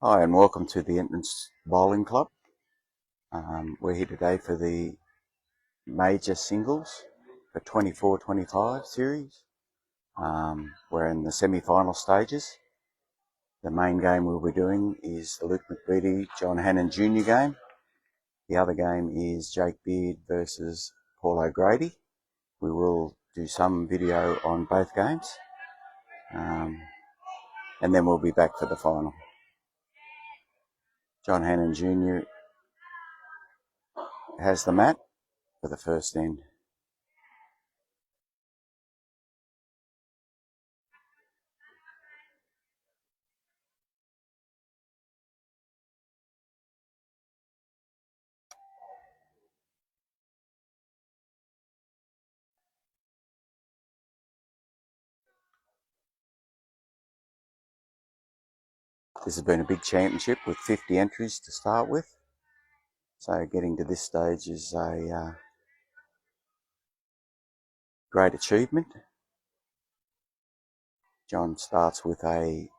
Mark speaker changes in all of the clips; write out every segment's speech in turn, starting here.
Speaker 1: Hi and welcome to the Entrance Bowling Club. We're here today for the major singles for 24-25 series. We're in the semi-final stages. The main game we'll be doing is the Luke McBeatty John Hannon Jr. game. The other game is Jake Beard versus Paul O'Grady. We will do some video on both games, and then we'll be back for the final. John Hannon Jr. has the mat for the first end. This has been a big championship with 50 entries to start with. So getting to this stage is a great achievement. John starts with a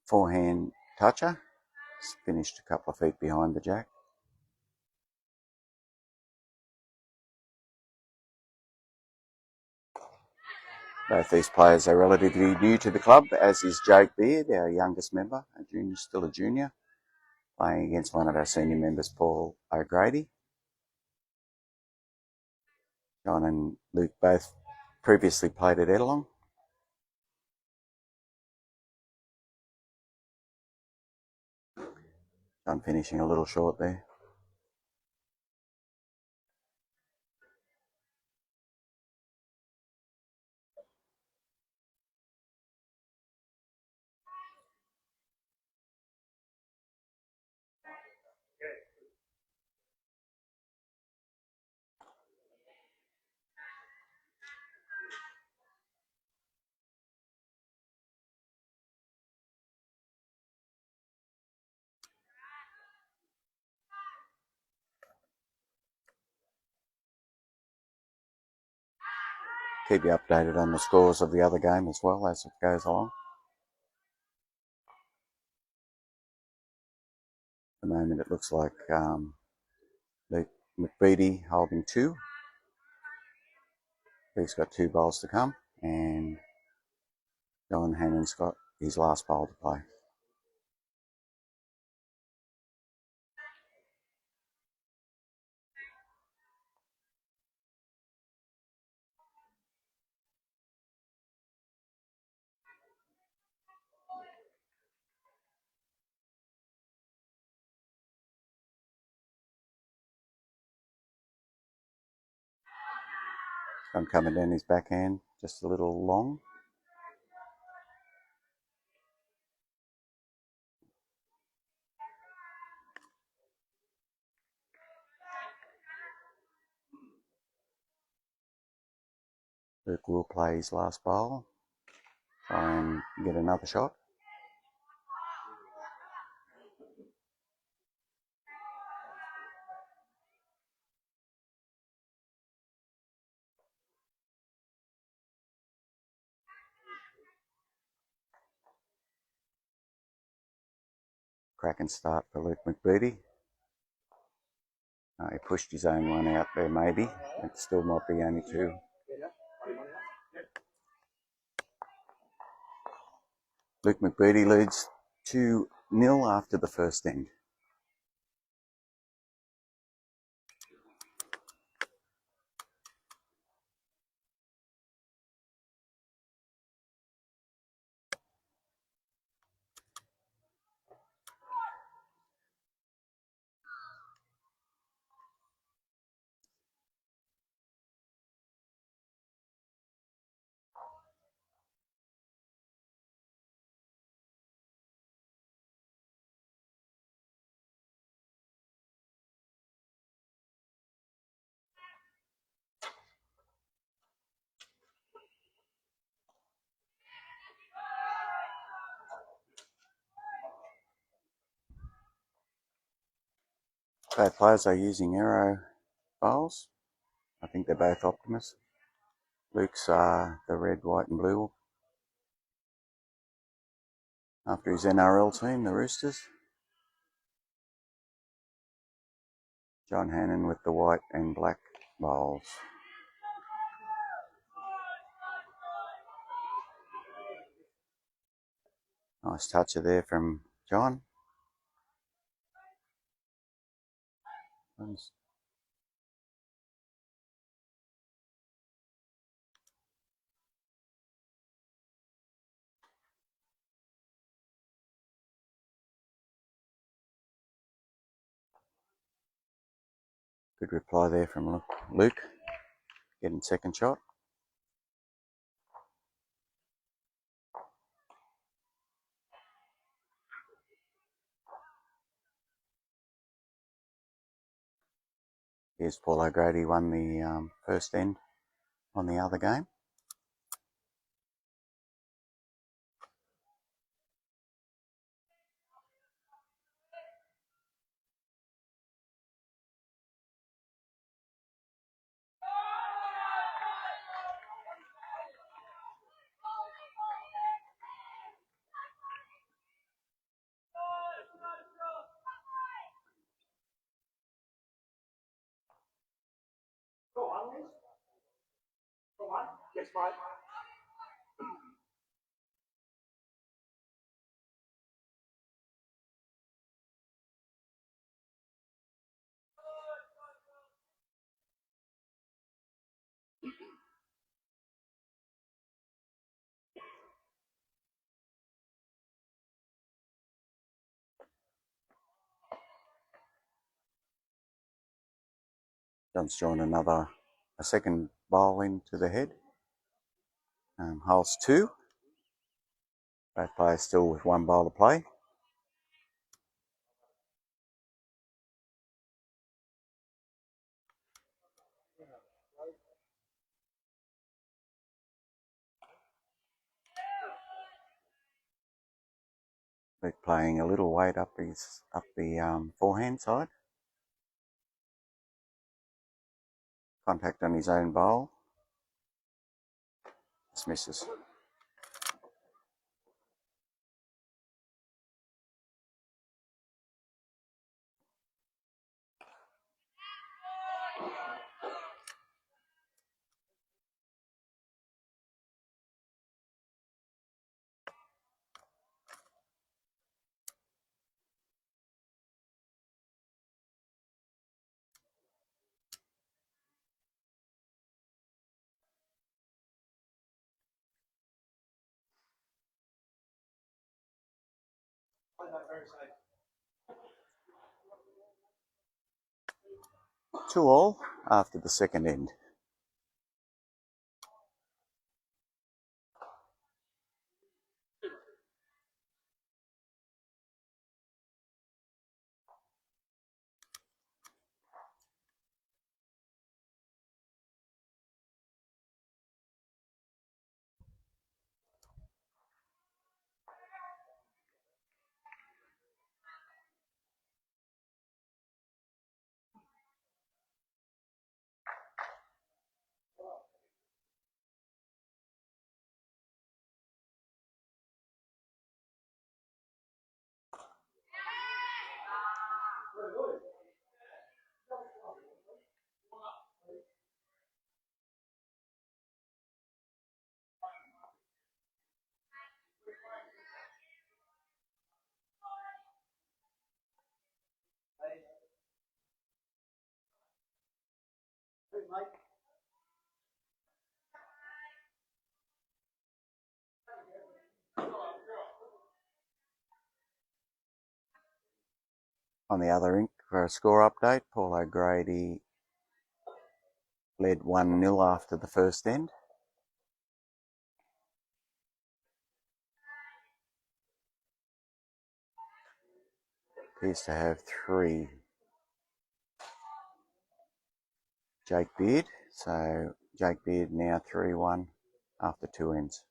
Speaker 1: forehand toucher. He's finished a couple of feet behind the jack. Both these players are relatively new to the club, as is Jake Beard, our youngest member, still a junior, playing against one of our senior members, Paul O'Grady. John and Luke both previously played at Ettalong. John finishing a little short there. Keep you updated on the scores of the other game as well as it goes along. At the moment it looks like Luke McBeatty holding 2. Luke's got 2 bowls to come, and John Hannon's got his last bowl to play. John coming down his backhand, just a little long. Luke will play his last bowl, try and get another shot. Cracking start for Luke McBeatty. He pushed his own one out there maybe. It still might be only 2. Luke McBeatty leads 2-0 after the first end. Both players are using Aero bowls. I think they're both Optimus. Luke's the red, white and blue. after his NRL team, the Roosters. John Hannon with the white and black bowls. Nice toucher there from John. Good reply there from Luke, getting second shot. Here's Paul O'Grady, won the first end on the other game.
Speaker 2: Yes, mate.
Speaker 1: John's joined a second bowl into the head. Holes 2. Both players still with one bowl to play. Luke playing a little weight up the forehand side. Contact on his own bowl. Just misses. Two all after the second end. On the other ink for a score update, Paul O'Grady led 1-0 after the first end. Appears to have 3. Jake Beard. So Jake Beard now 3-1 after 2 ends.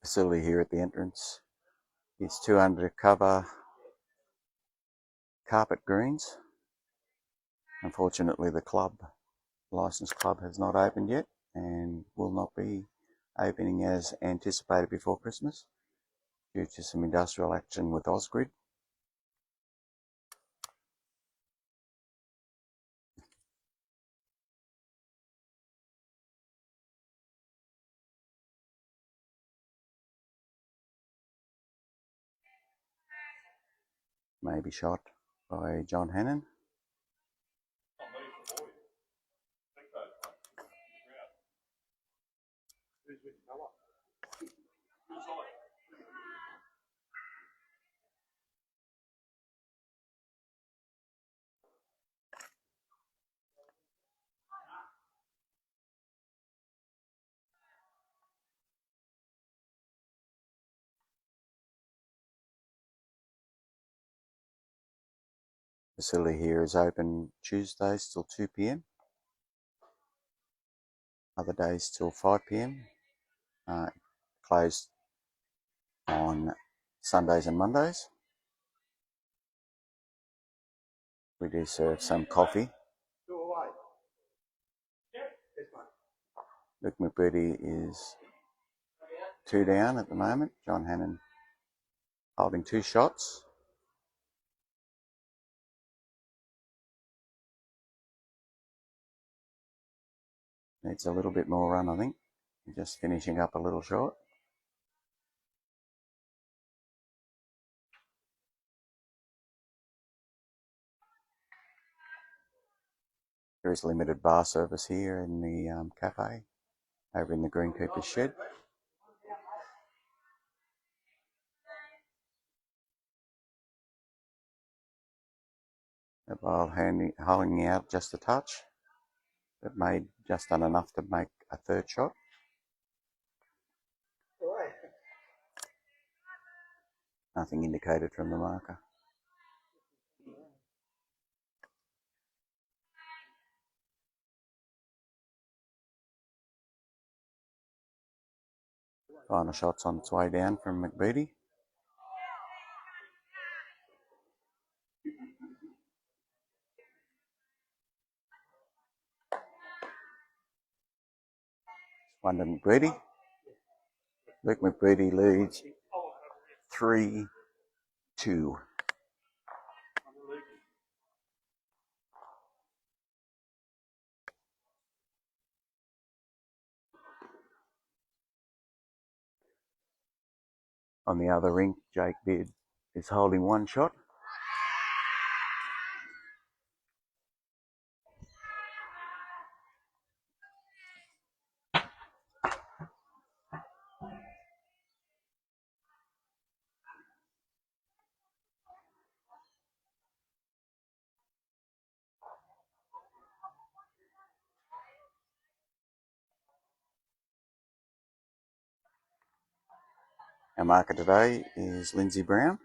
Speaker 1: facility here at the entrance is 200 cover carpet greens. Unfortunately, the licensed club has not opened yet and will not be opening as anticipated before Christmas due to some industrial action with Ausgrid. May be shot by John Hannon. Facility here is open Tuesdays till 2 p.m. Other days till 5 p.m. Closed on Sundays and Mondays. We do serve some coffee. Luke McBurdy is 2 down at the moment. John Hannon holding 2 shots. Needs a little bit more run, I think. Just finishing up a little short. There is limited bar service here in the cafe over in the Greenkeeper's shed. The ball holding out just a touch. It made just done enough to make a third shot. Nothing indicated from the marker. Final shot's on its way down from McBeady. One to McBeady. Luke McBeady leads 3-2. On the other rink, Jake Beard is holding 1 shot. Our marker today is Lindsay Brown.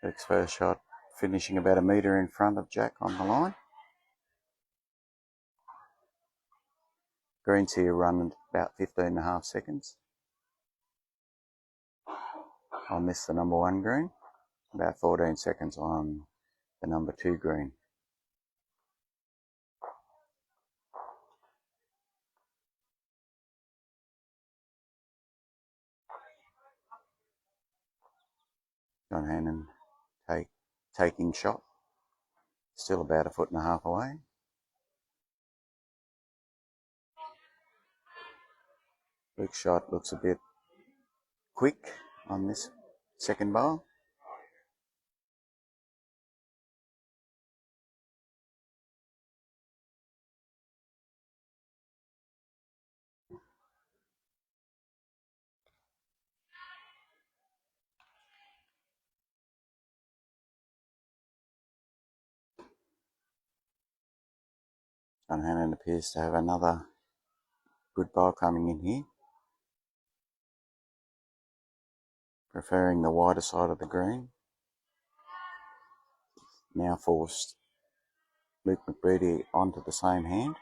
Speaker 1: Luke's first shot finishing about 1 metre in front of Jack on the line. Greens here run about 15.5 seconds. On this, the number 1 green. About 14 seconds on the number 2 green. John Hannon taking shot. Still about 1.5 foot away. Luke's shot looks a bit quick on this second bowl. John Hannon appears to have another good bowl coming in here. preferring the wider side of the green. Now forced Luke McBreedy onto the same hand.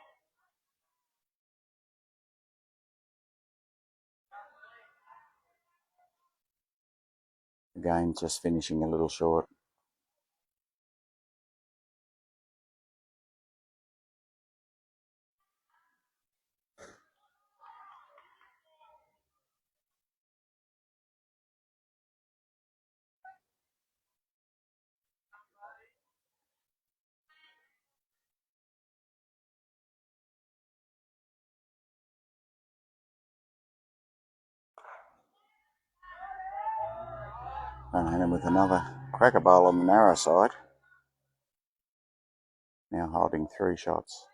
Speaker 1: Again, just finishing a little short. John Hannon with another cracker bowl on the narrow side. Now holding 3 shots.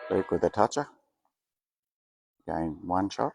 Speaker 1: Luke with a toucher. Again, 1 shot.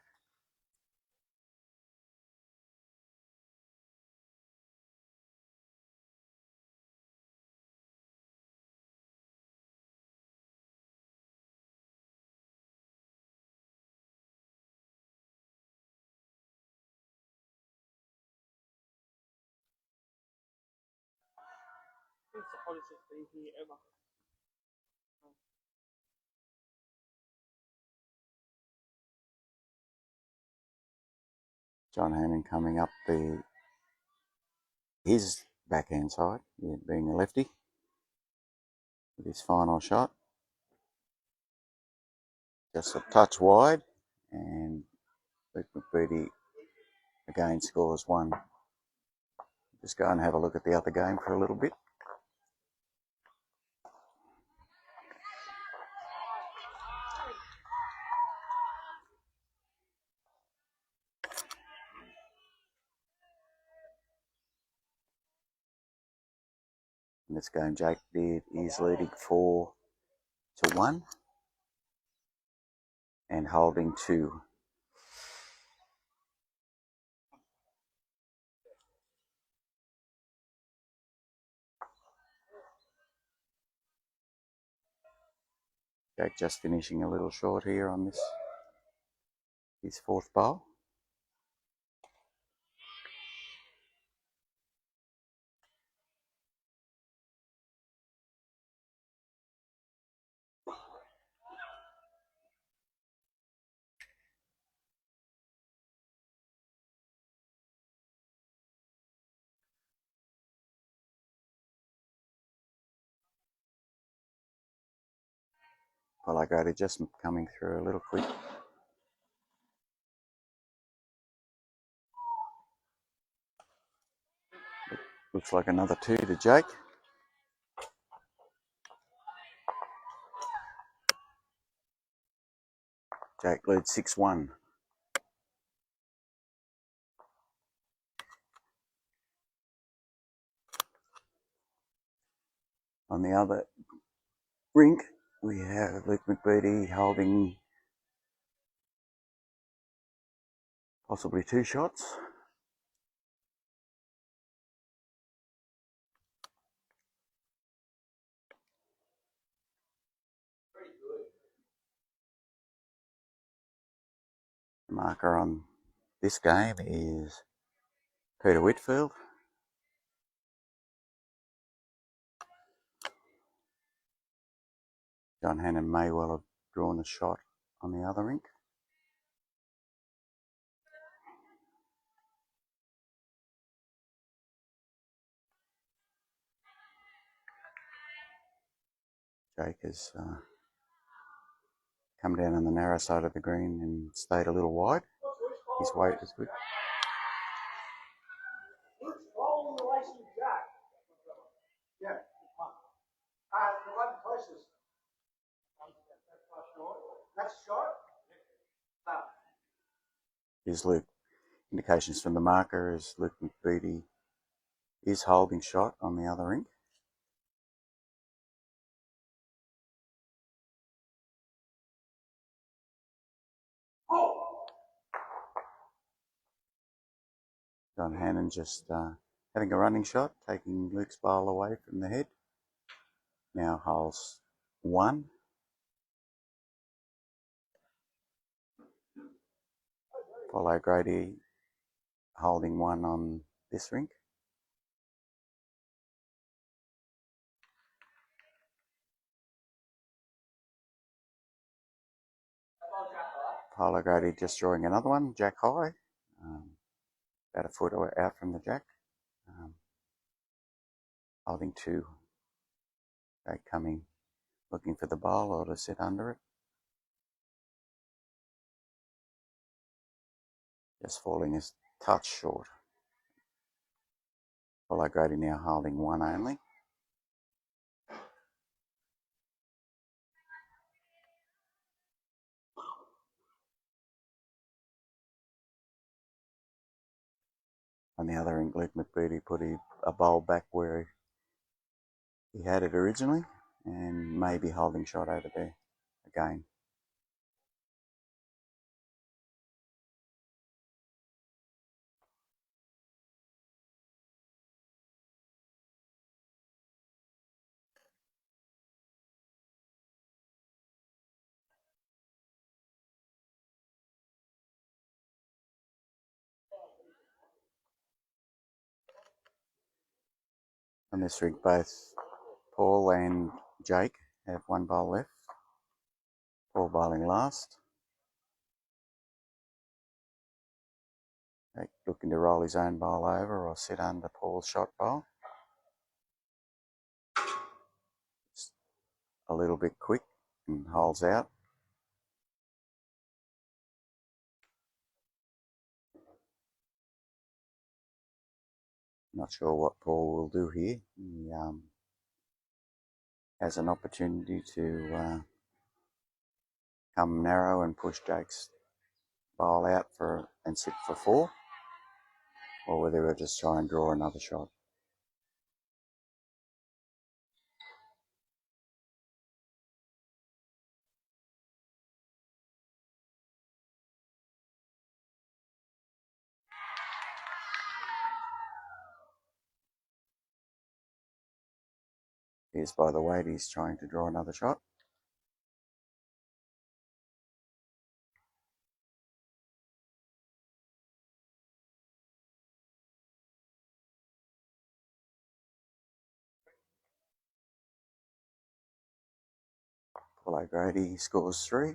Speaker 1: John Hannon coming up his backhand side, being a lefty, with his final shot. Just a touch wide, and Luke McBreedy again scores 1. Just go and have a look at the other game for a little bit. In this game, Jake Beard is leading 4-1 and holding 2. Jake just finishing a little short here on his 4th bowl. Well, I go to just coming through a little quick. Looks like another 2 to Jake. Jake leads 6-1. On the other rink, we have Luke McBreedy holding possibly 2 shots. The marker on this game is Peter Whitfield. John Hannon may well have drawn a shot on the other rink. Jake has come down on the narrow side of the green and stayed a little wide. His weight is good. Here's Luke. Indications from the marker is Luke McBreedy is holding shot on the other rink. John Hannon just having a running shot, taking Luke's bowl away from the head. Now holes 1. Follow Grady holding 1 on this rink. Polo Grady just drawing another one, jack high, about a foot out from the jack. Holding 2. Jake coming, looking for the bowl or to sit under it. Just falling a touch short. Polo Grady now holding 1 only. On the other end, Luke McBeattie put a bowl back where he had it originally and maybe holding shot over there again. On this rig, both Paul and Jake have 1 bowl left. Paul bowling last. Jake looking to roll his own bowl over or sit under Paul's shot bowl. Just a little bit quick and holds out. Not sure what Paul will do here. He has an opportunity to come narrow and push Jake's bowl out and sit for 4, or whether he'll just try and draw another shot. Here's by the weight, he's trying to draw another shot. Polo Grady scores 3.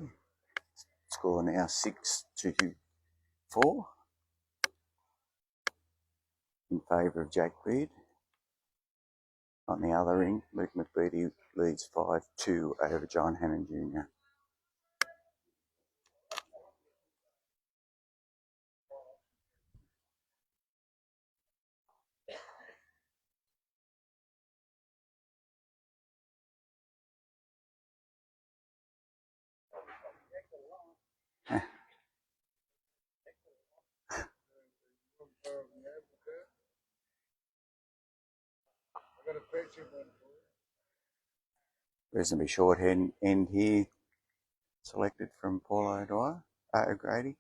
Speaker 1: Score now 6-4 in favour of Jake Beard. On the other end, Luke McBeattie leads 5-2 over John Hannon Jr. Reasonably short end here, selected from Paul O'Grady.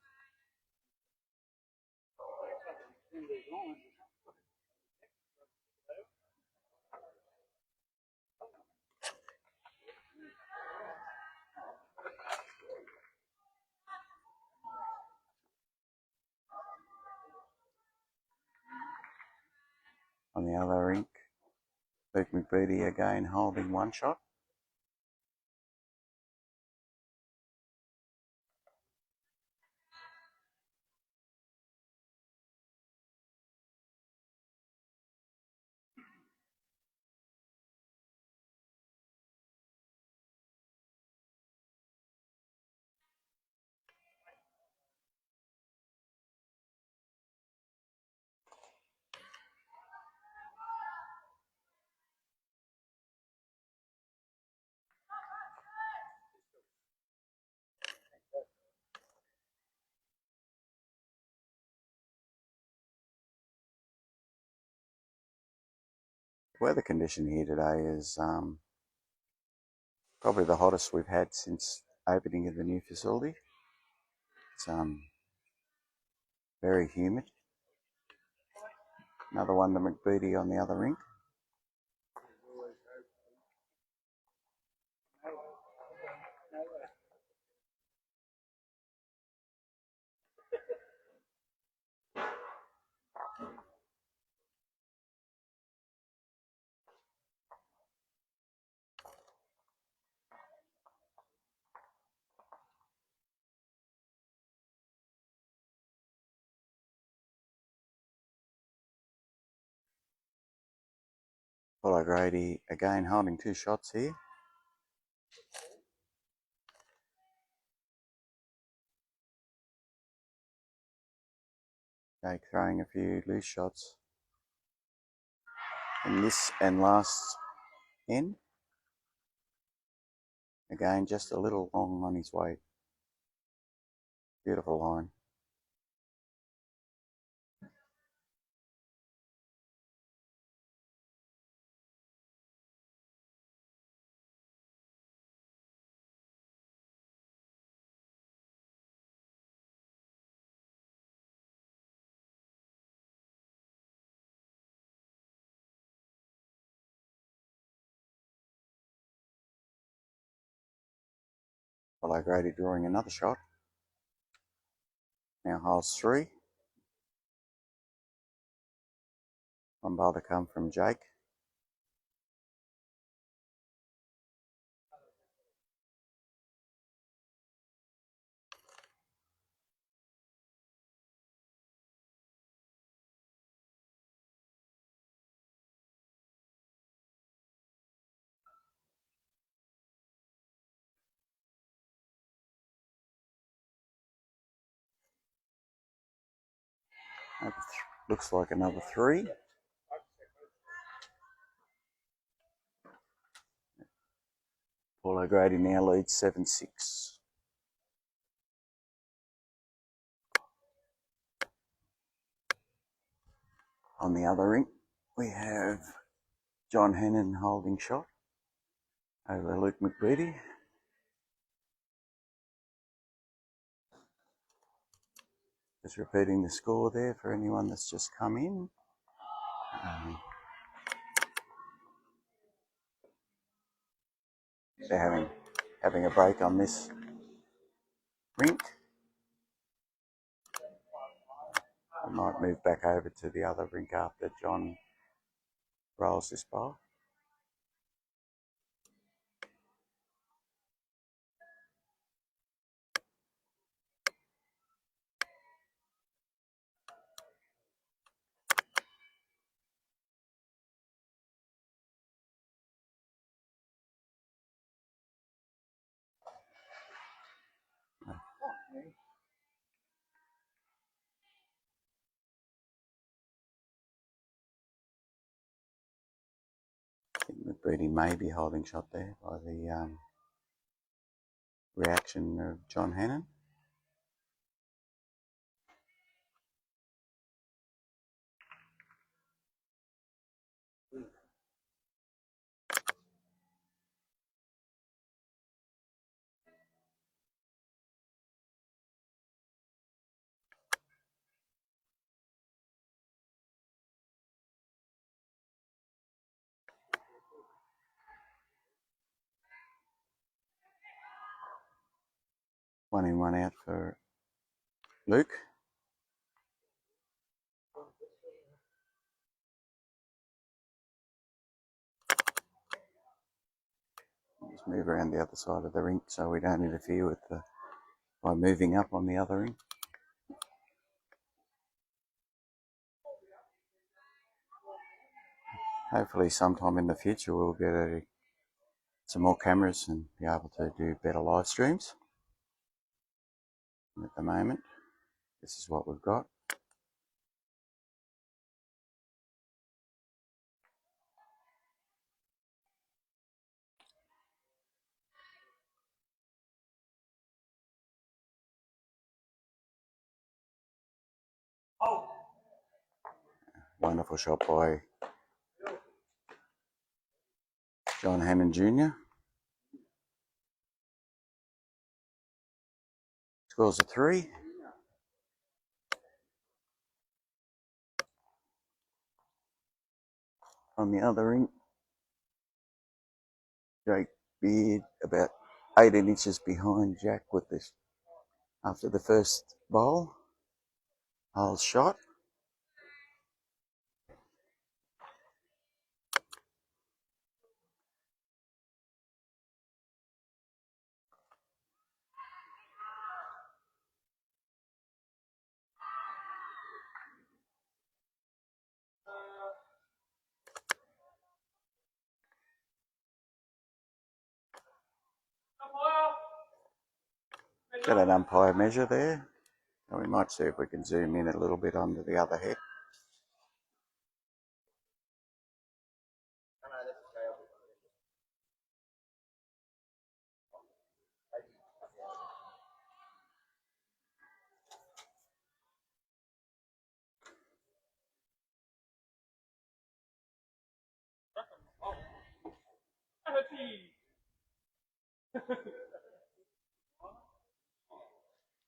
Speaker 1: On the other rink, Luke McBeattie again holding 1 shot. Weather condition here today is probably the hottest we've had since opening of the new facility. It's very humid. Another one to McBeatty on the other rink. Paul O'Grady again holding 2 shots here. Jake throwing a few loose shots in this and last end. Again, just a little long on his weight. Beautiful line. Paul O'Grady drawing another shot. Now holes 3. One ball to come from Jake. Looks like another 3. Paul O'Grady now leads 7-6. On the other rink, we have John Hannon holding shot over Luke McBeatty. Just repeating the score there for anyone that's just come in. They're having a break on this rink. I might move back over to the other rink after John rolls this ball. I think McBeatty may be holding shot there by the reaction of John Hannon. One in, one out for Luke. Just move around the other side of the rink so we don't interfere with by moving up on the other rink. Hopefully sometime in the future we'll get some more cameras and be able to do better live streams. At the moment, this is what we've got. Wonderful shot by John Hannon Jr. Scores a 3. on the other ring. Jake Beard about 18 inches behind Jack with this after the first bowl. Hole shot. Got an umpire measure there. And we might see if we can zoom in a little bit onto the other head.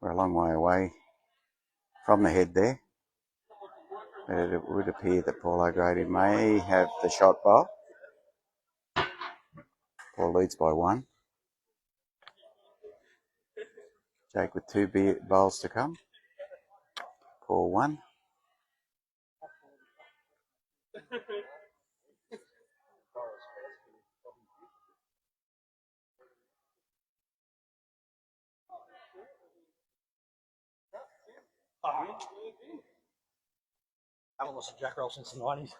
Speaker 1: We're a long way away from the head there. But it would appear that Paul O'Grady may have the shot bowl. Paul leads by 1. Jake with 2 bowls to come. Paul 1.
Speaker 2: I haven't lost a jack roll since the 90s.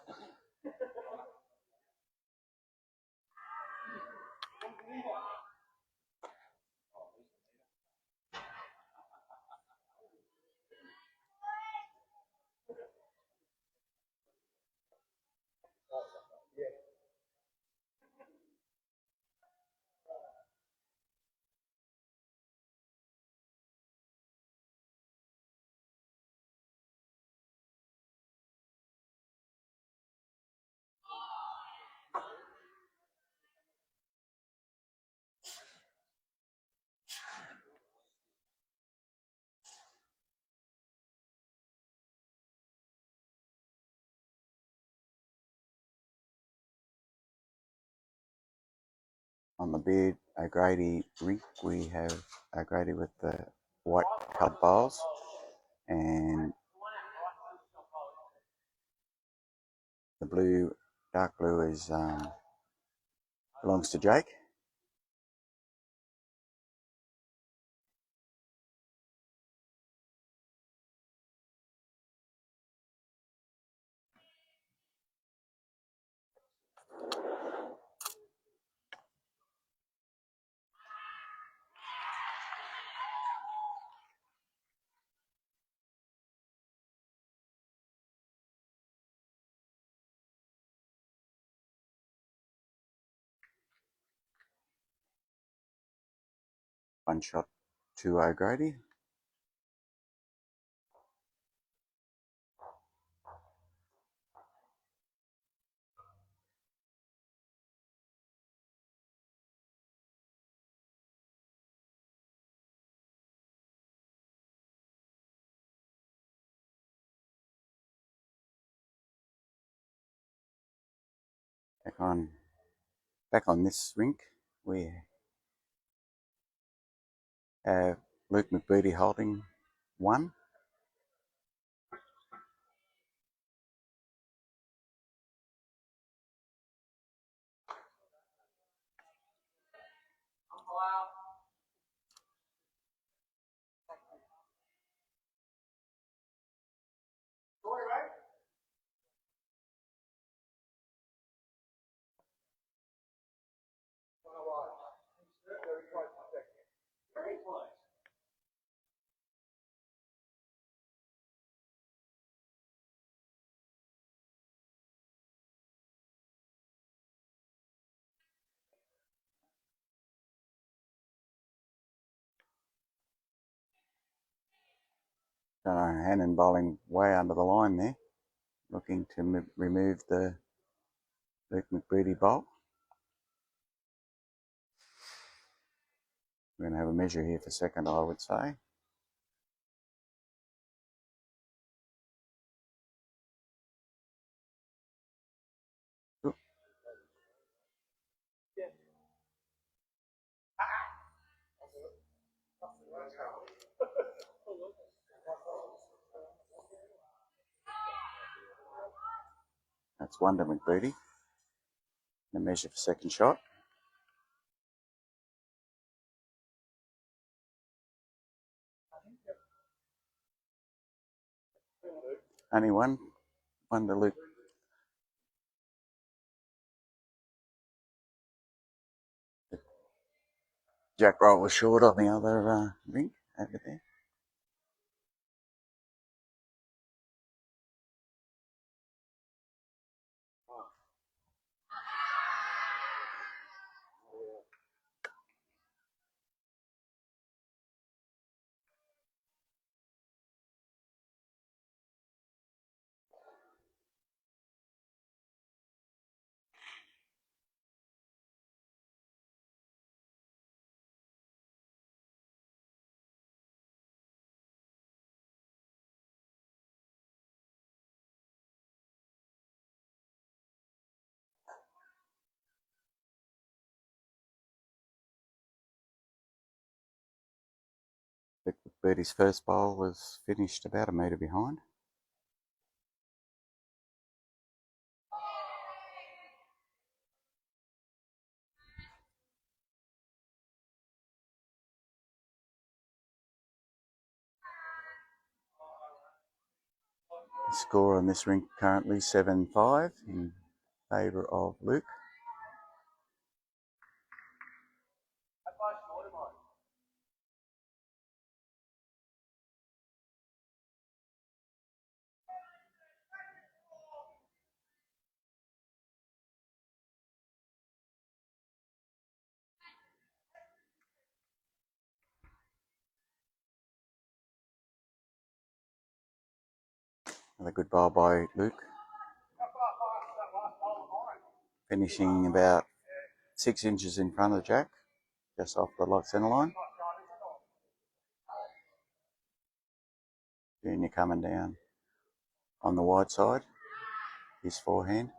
Speaker 1: On the Beard O'Grady rink, we have O'Grady with the white coloured bowls, and the blue, dark blue, is belongs to Jake. One shot to O'Grady. Back on this rink, we have Luke McBeattie holding 1. Hannon bowling way under the line there, looking to remove the Luke McBeattie bowl. We're going to have a measure here for second, I would say. That's Wonder McBooty. The measure for second shot. Only one to Luke. Jack Roll was short on the other ring over there. Luke McBooty's first bowl was finished about a metre behind. The score on this rink currently 7-5 in favour of Luke. Another good bowl by Luke. Finishing about 6 inches in front of Jack, just off the light centre line. Junior coming down on the wide side, his forehand.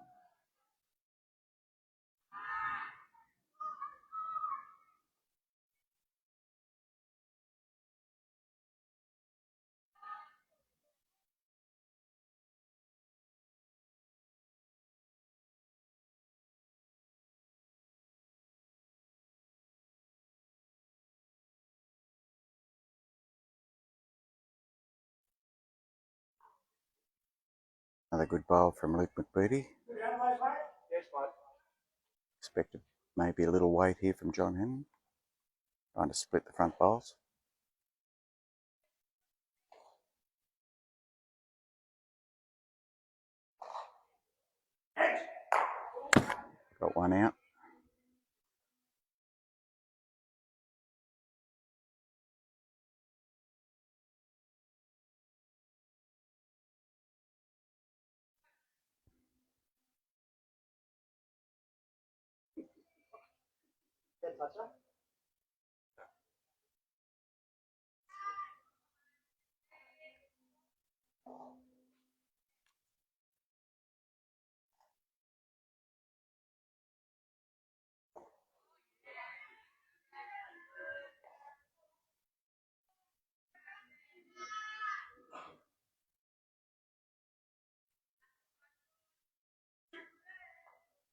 Speaker 1: Another good bowl from Luke McBooty. Expected maybe a little weight here from John Hennon, trying to split the front bowls. Got one out.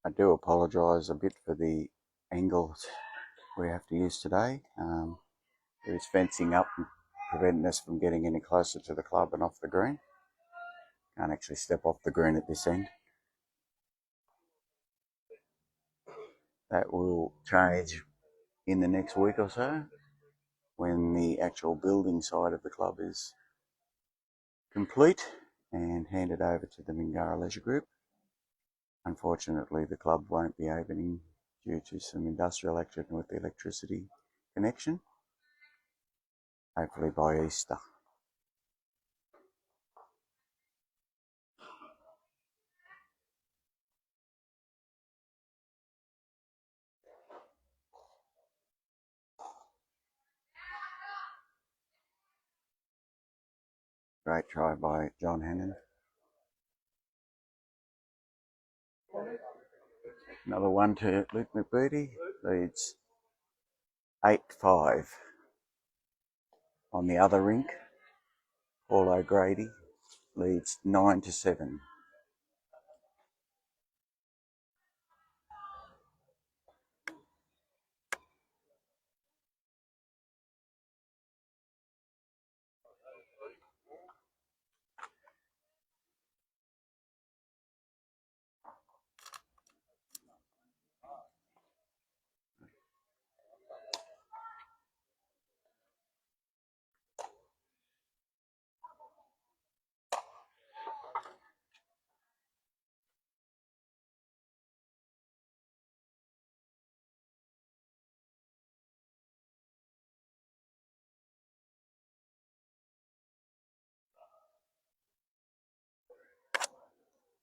Speaker 1: I do apologise a bit for the angles we have to use today. There is fencing up and preventing us from getting any closer to the club and off the green. Can't actually step off the green at this end. That will change in the next week or so when the actual building side of the club is complete and handed over to the Mingara Leisure Group. Unfortunately, the club won't be opening due to some industrial action with the electricity connection, hopefully by Easter. Great try by John Hennon. Another one to Luke McBooty, leads 8-5. On the other rink, Paul O'Grady leads 9-7.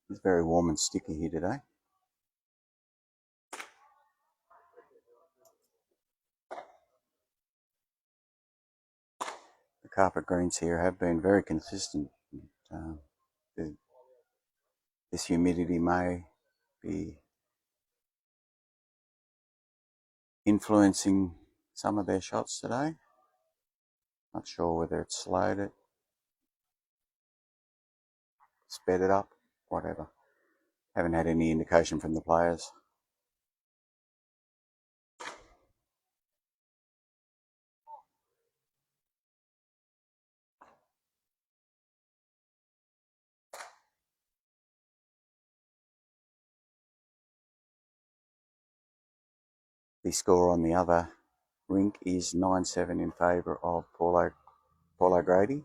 Speaker 1: It's very warm and sticky here today. The carpet greens here have been very consistent. Um, this humidity may be influencing some of their shots today. Not sure whether it's slowed it, sped it up, whatever. Haven't had any indication from the players. The score on the other rink is 9-7 in favour of Paul O'Grady.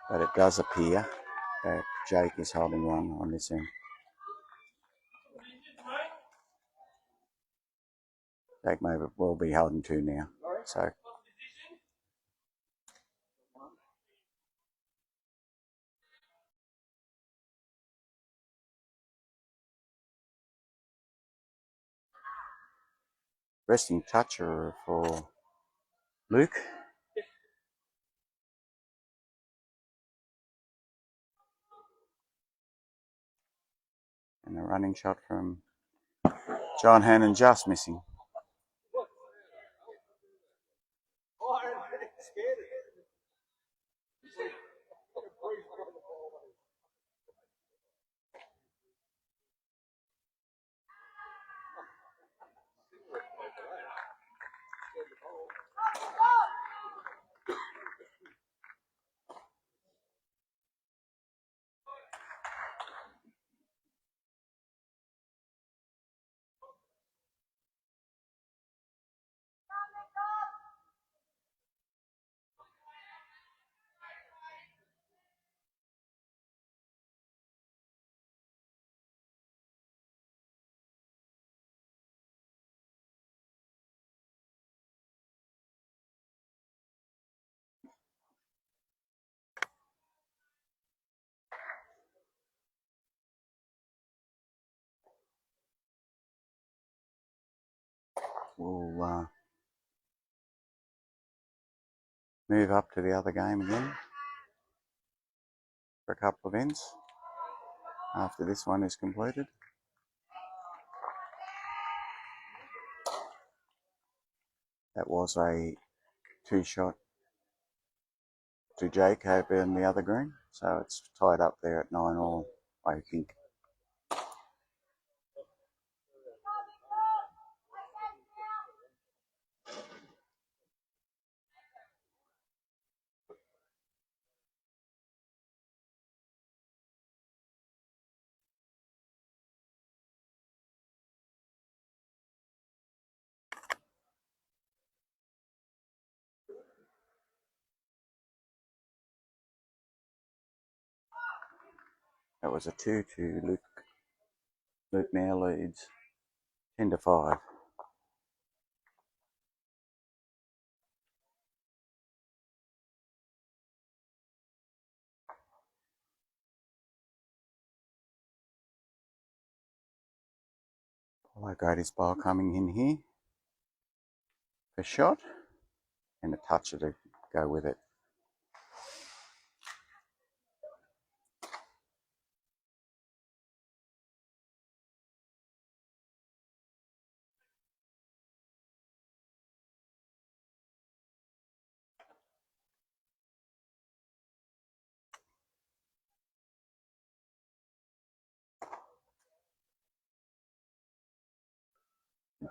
Speaker 1: But it does appear that Jake is holding one on this end. Jake may well be holding two now. So resting toucher for Luke. And a running shot from John Hannon just missing. We'll move up to the other game again for a couple of ends after this one is completed. That was a two-shot to Jake over in the other green, so it's tied up there at 9-all, I think. That was a 2 to Luke. Luke now leads 10-5. Paul O'Grady's ball coming in here. A shot and a toucher to go with it.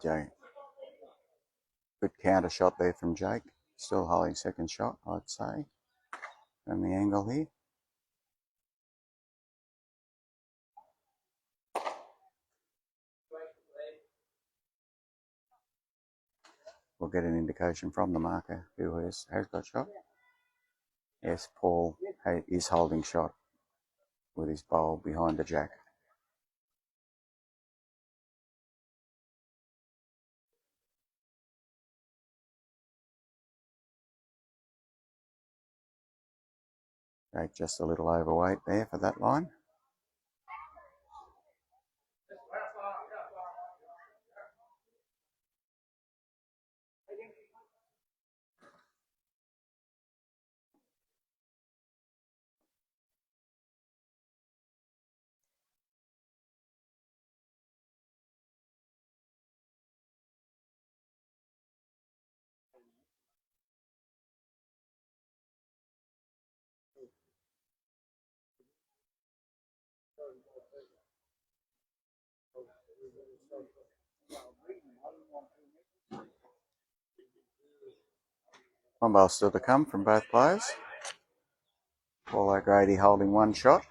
Speaker 1: Jake. Good counter shot there from Jake. Still holding second shot, I'd say, from the angle here. We'll get an indication from the marker who has got shot. Yes, Paul is holding shot with his bowl behind the jack. Jake just a little overweight there for that line. One ball still to come from both players. Paul O'Grady holding one shot.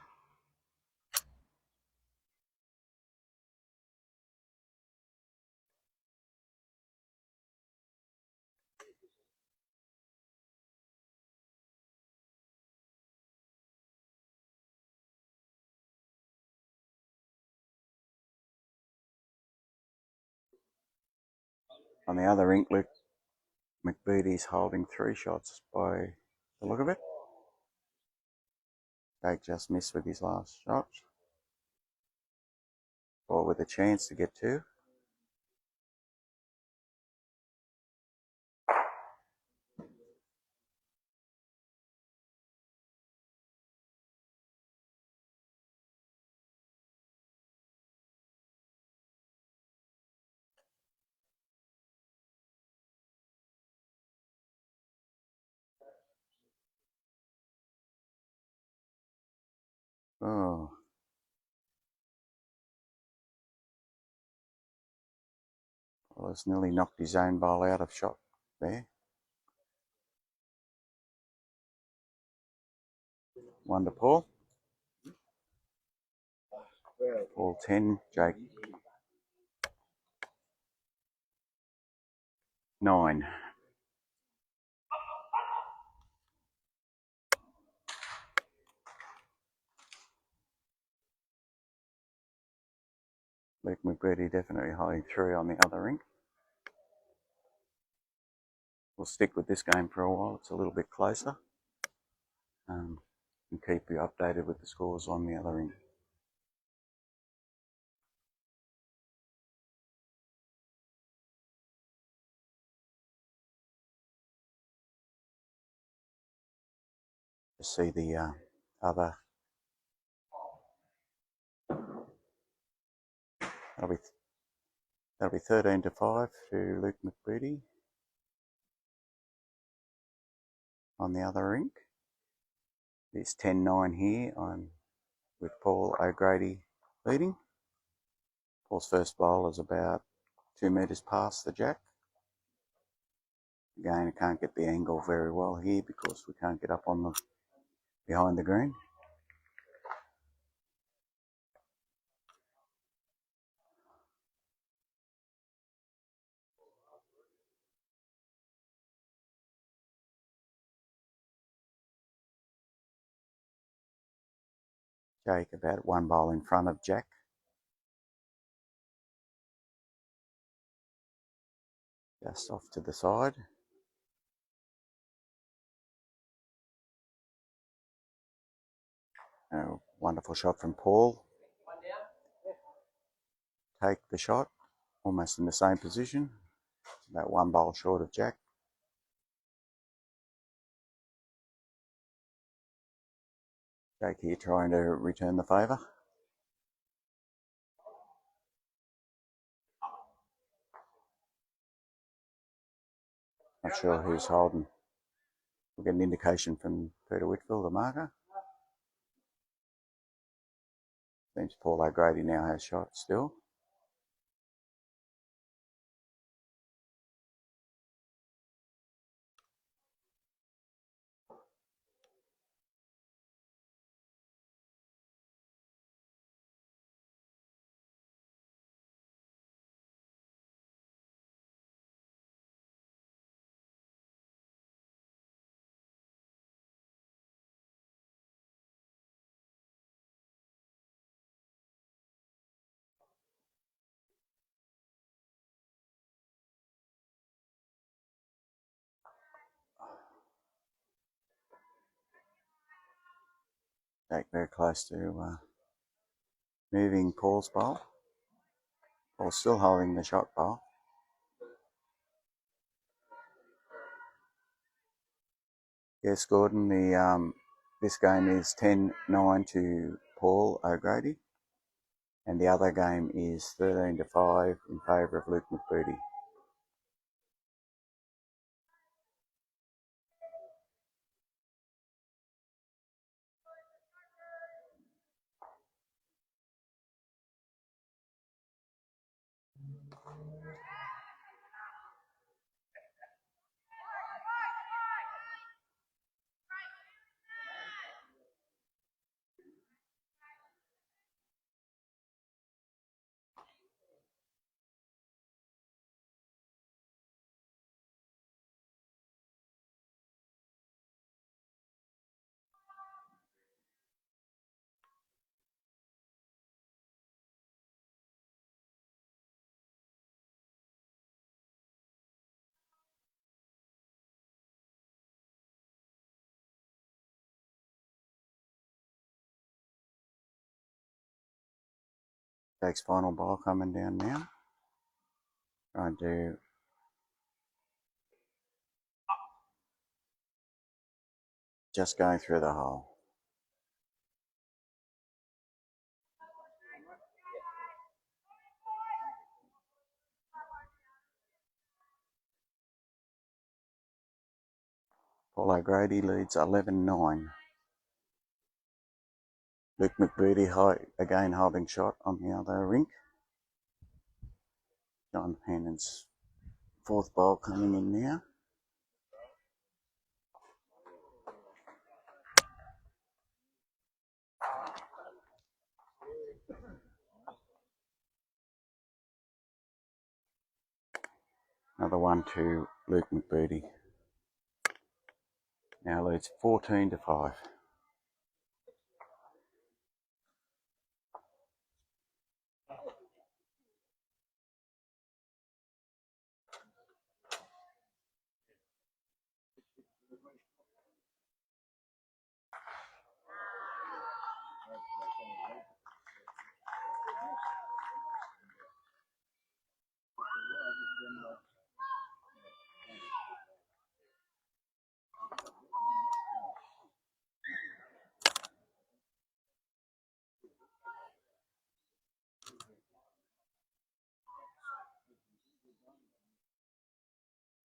Speaker 1: On the other rink, Luke McBeaty's holding 3 shots by the look of it. Jake just missed with his last shot. Paul with a chance to get 2. Oh, well, it's nearly knocked his own bowl out of shot there. 1 to Paul. Paul 10, Jake 9. Luke McBeaty definitely holding 3 on the other rink. We'll stick with this game for a while. It's a little bit closer. And keep you updated with the scores on the other rink. To see the other. That'll be 13 to 5 to Luke McBeaty on the other rink. It's 10-9 here with Paul O'Grady leading. Paul's first bowl is about 2 metres past the jack. Again, I can't get the angle very well here because we can't get up on the behind the green. Jake about 1 bowl in front of Jack. Just off to the side. A wonderful shot from Paul. Take the shot, almost in the same position. About 1 bowl short of Jack. Jake here trying to return the favour. Not sure who's holding. We'll get an indication from Peter Whitfield, the marker. Seems Paul O'Grady now has shot still. Jake very close to moving Paul's bowl. Paul's still holding the shot bowl. Yes, Gordon, this game is 10-9 to Paul O'Grady, and the other game is 13-5 in favour of Luke McBooty. Jake's final ball coming down now. Trying to just going through the hole. Paul O'Grady leads 11-9. Luke McBooty again holding shot on the other rink. John Hannon's fourth ball coming in now. Another one to Luke McBooty. Now leads 14-5.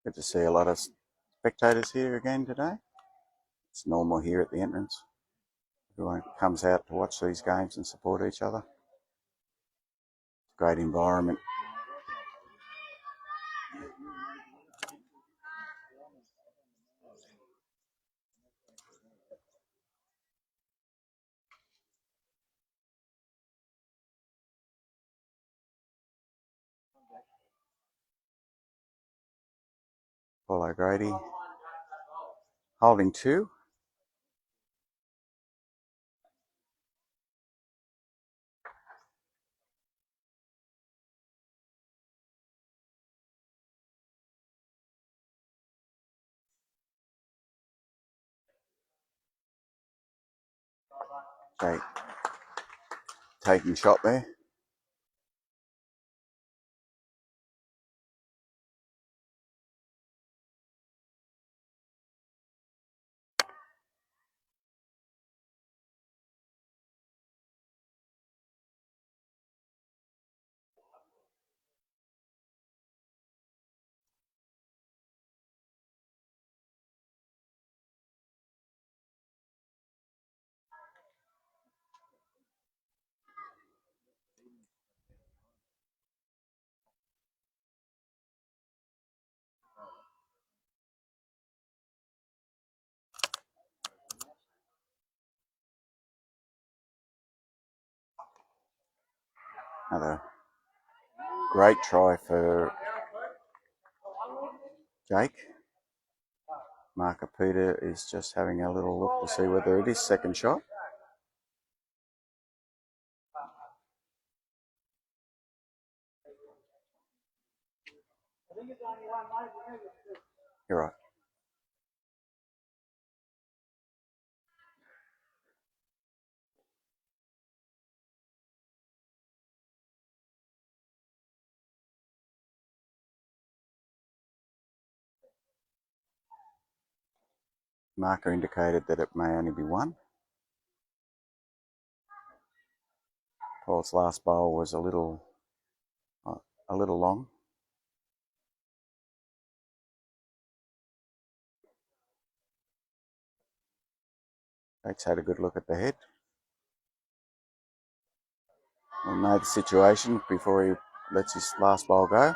Speaker 1: Good to see a lot of spectators here again today. It's normal here at the entrance. Everyone comes out to watch these games and support each other. Great environment. Paul O'Grady holding 2. Jake taking shot there. Another great try for Jake. Mark Aputa is just having a little look to see whether it is second shot. You're right. marker indicated that it may only be one. Paul's last bowl was a little long. Jake's had a good look at the head. We'll know the situation before he lets his last bowl go.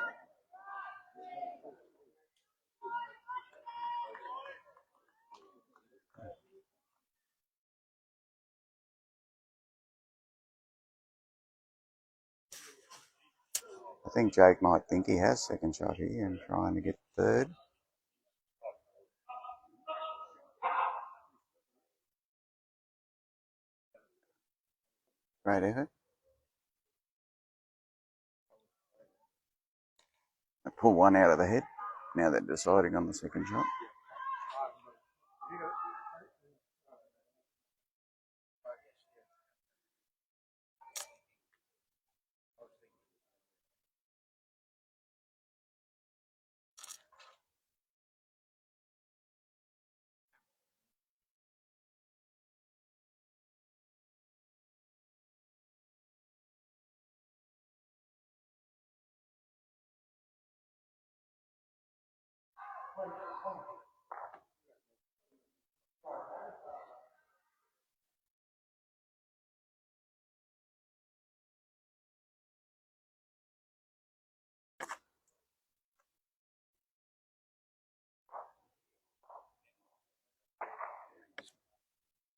Speaker 1: I think Jake might think he has second shot here and trying to get third. Great effort. They pull one out of the head. Now they're deciding on the second shot.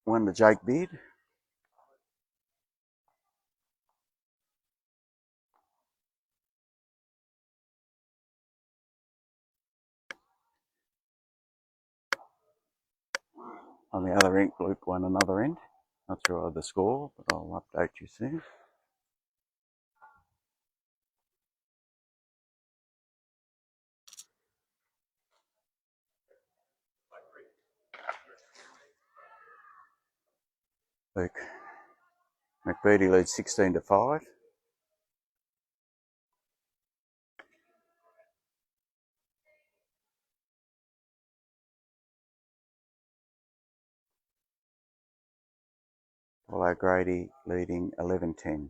Speaker 1: One to Jake Beard. On the other end, Luke won another end. Not sure of the score, but I'll update you soon. Luke McBeady leads 16-5. Paul O'Grady leading 11-10.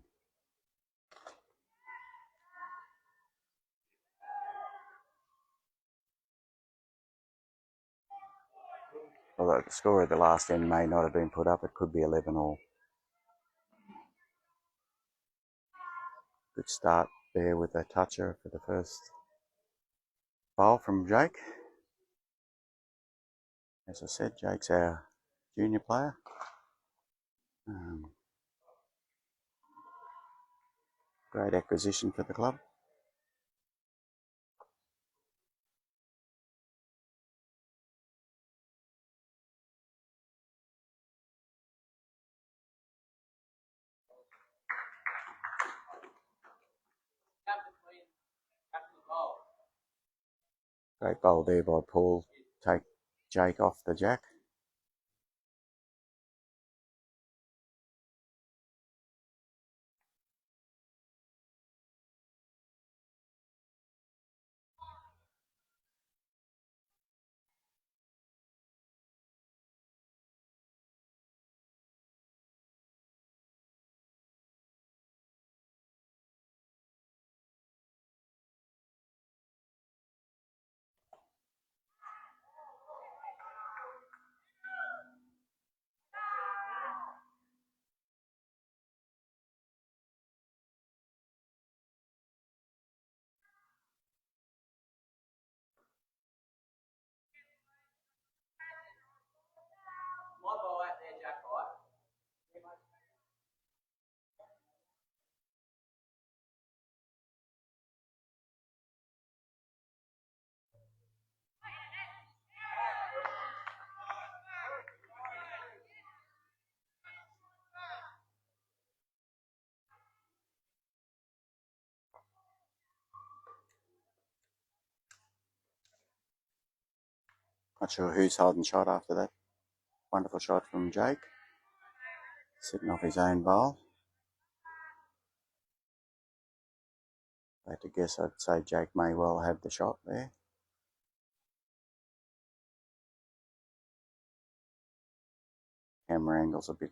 Speaker 1: Although the score of the last end may not have been put up, it could be 11 all. Good start there with a toucher for the first bowl from Jake. As I said, Jake's our junior player. Great acquisition for the club. Great bowl there by Paul. Take Jake off the jack. Not sure who's holding shot after that. Wonderful shot from Jake. Sitting off his own bowl. If I had to guess, I'd say Jake may well have the shot there. Camera angle's a bit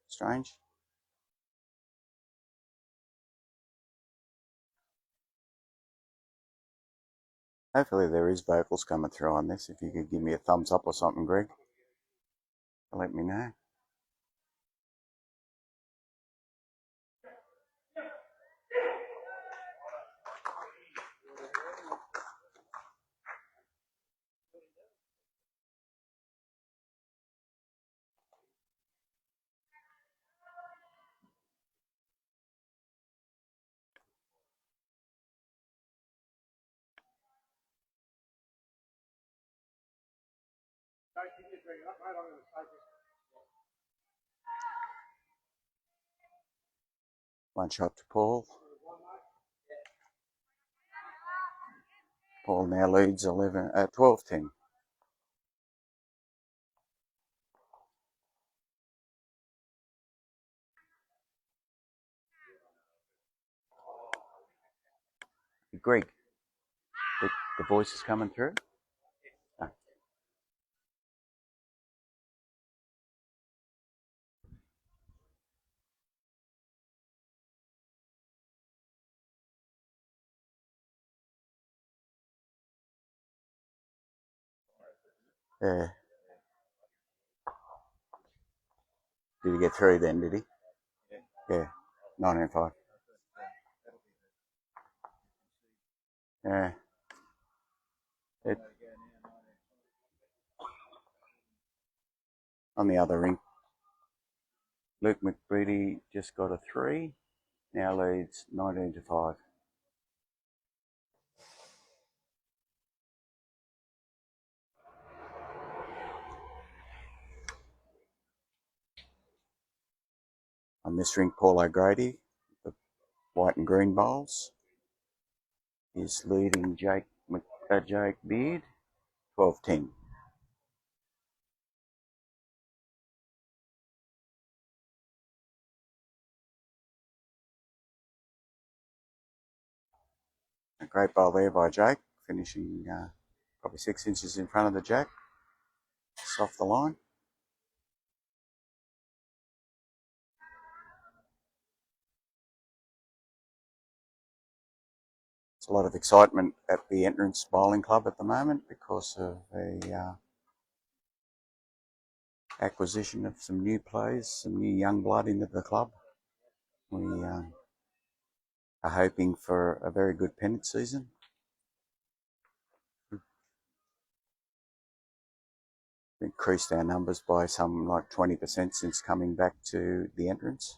Speaker 1: strange. Hopefully there is vocals coming through on this. If you could give me a thumbs up or something, Greg, let me know. One shot to Paul. Paul now leads 12-10. Greg, the voice is coming through. Yeah. Did he get through then, did he? Yeah. 19.5. Yeah. On the other rink, Luke McBreedy just got a 3. Now leads 19-5. On this rink, Paul O'Grady, the white and green bowls, is leading Jake Beard 12-10. A great bowl there by Jake, finishing probably 6 inches in front of the jack. It's off the line. There's a lot of excitement at the Entrance Bowling Club at the moment because of a acquisition of some new players, some new young blood into the club. We are hoping for a very good pennant season. We've increased our numbers by some like 20% since coming back to the Entrance.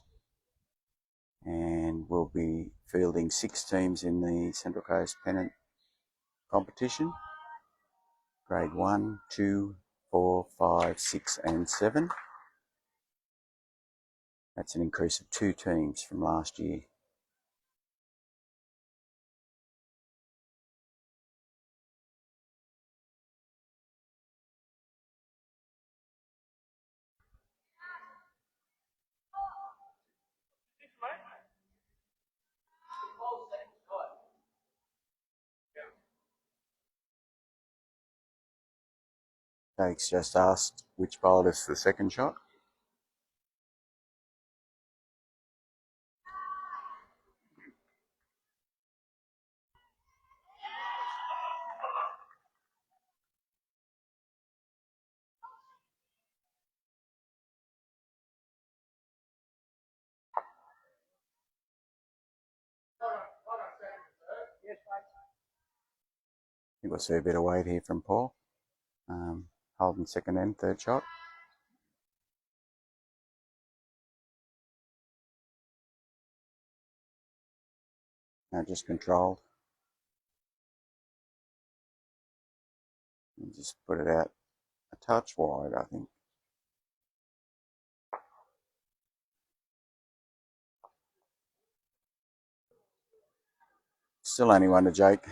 Speaker 1: And we'll be fielding 6 teams in the Central Coast Pennant competition. Grade 1, 2, 4, 5, 6 and 7. That's an increase of 2 teams from last year. Jake's just asked which bowl is the second shot. I think we'll see a bit of weight here from Paul. Holding second and third shot. Now just controlled. And just put it out a touch wide, I think. Still only one to Jake.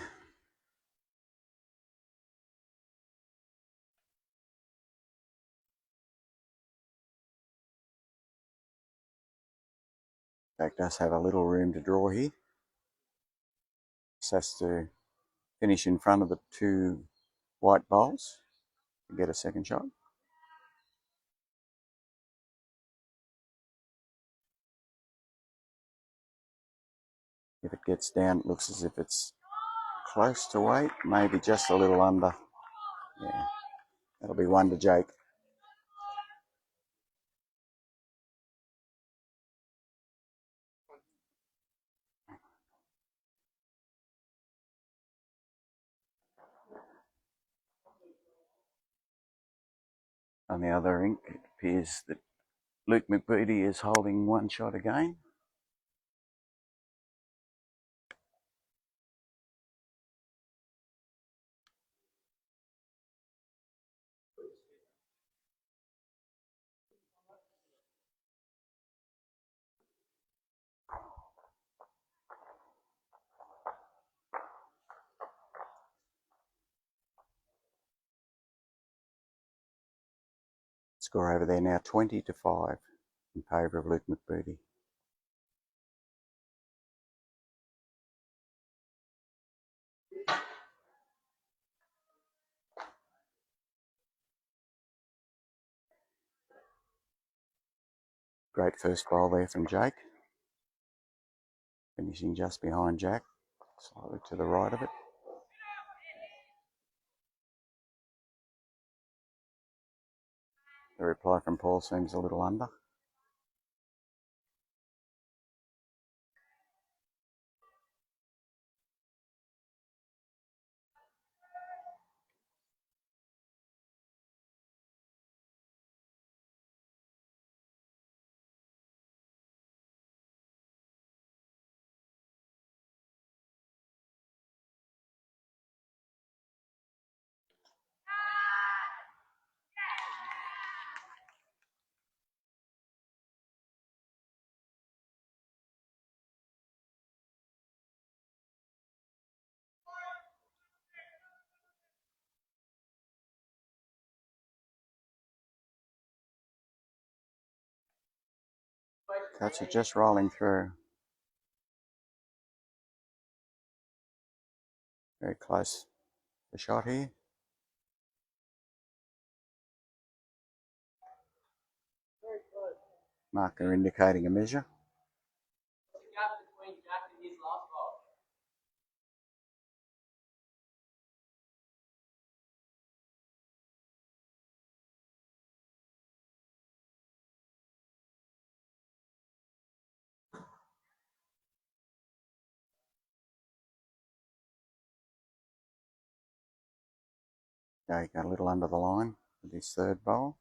Speaker 1: Jake does have a little room to draw here. Just has to finish in front of the 2 white bowls to get a second shot. If it gets down, it looks as if it's close to weight, maybe just a little under. Yeah, that'll be one to Jake. On the other ink, it appears that Luke McBeattie is holding one shot again. Score over there now 20-5 in favour of Luke McBeattie. Great first bowl there from Jake. Finishing just behind Jack, slightly to the right of it. The reply from Paul seems a little under. Cuts are just rolling through. Very close. The shot here. Marker indicating a measure. Jake got a little under the line with his third bowl.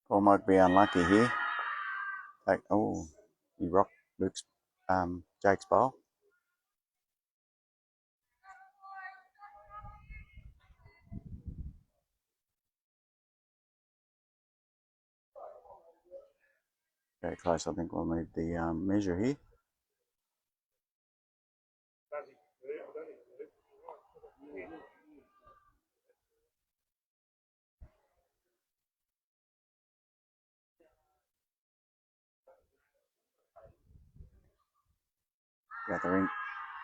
Speaker 1: Paul might be unlucky here. Oh, he rocked Jake's bowl. Very close. I think we'll need the measure here. Gathering.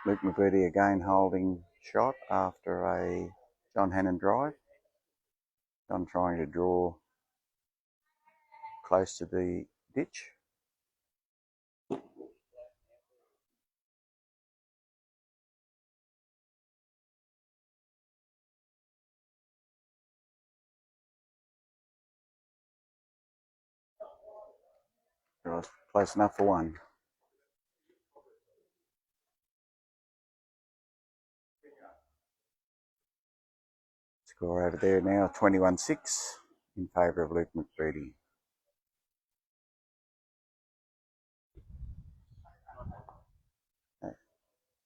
Speaker 1: Luke McBeattie again holding shot after a John Hannon drive. John trying to draw close to the ditch. It was close enough for one. Score over there now, 21-6 in favour of Luke McBreedy.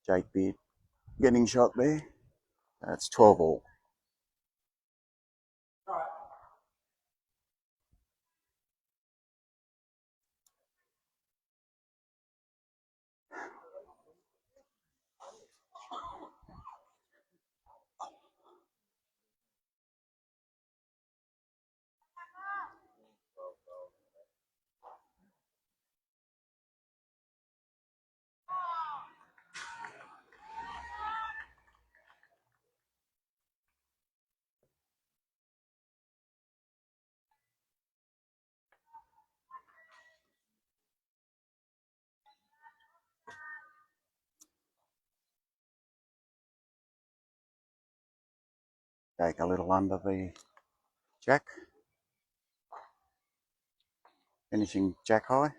Speaker 1: Jake Beard getting shot there. That's 12 all. Jake a little under the jack. Finishing jack high.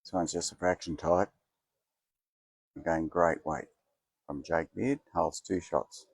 Speaker 1: This one's just a fraction tight. Again, great weight from Jake Beard. Holds 2 shots.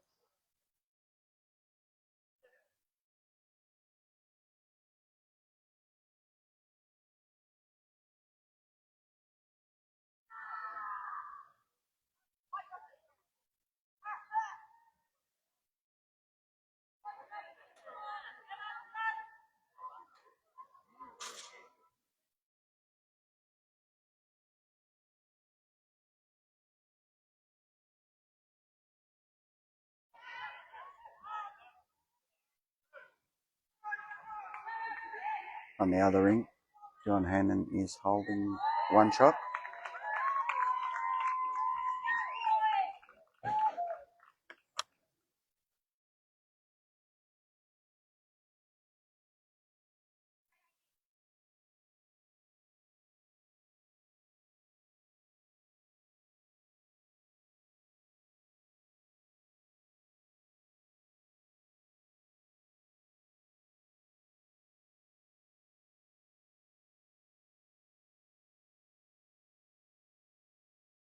Speaker 1: On the other ring, John Hannon is holding 1 shot.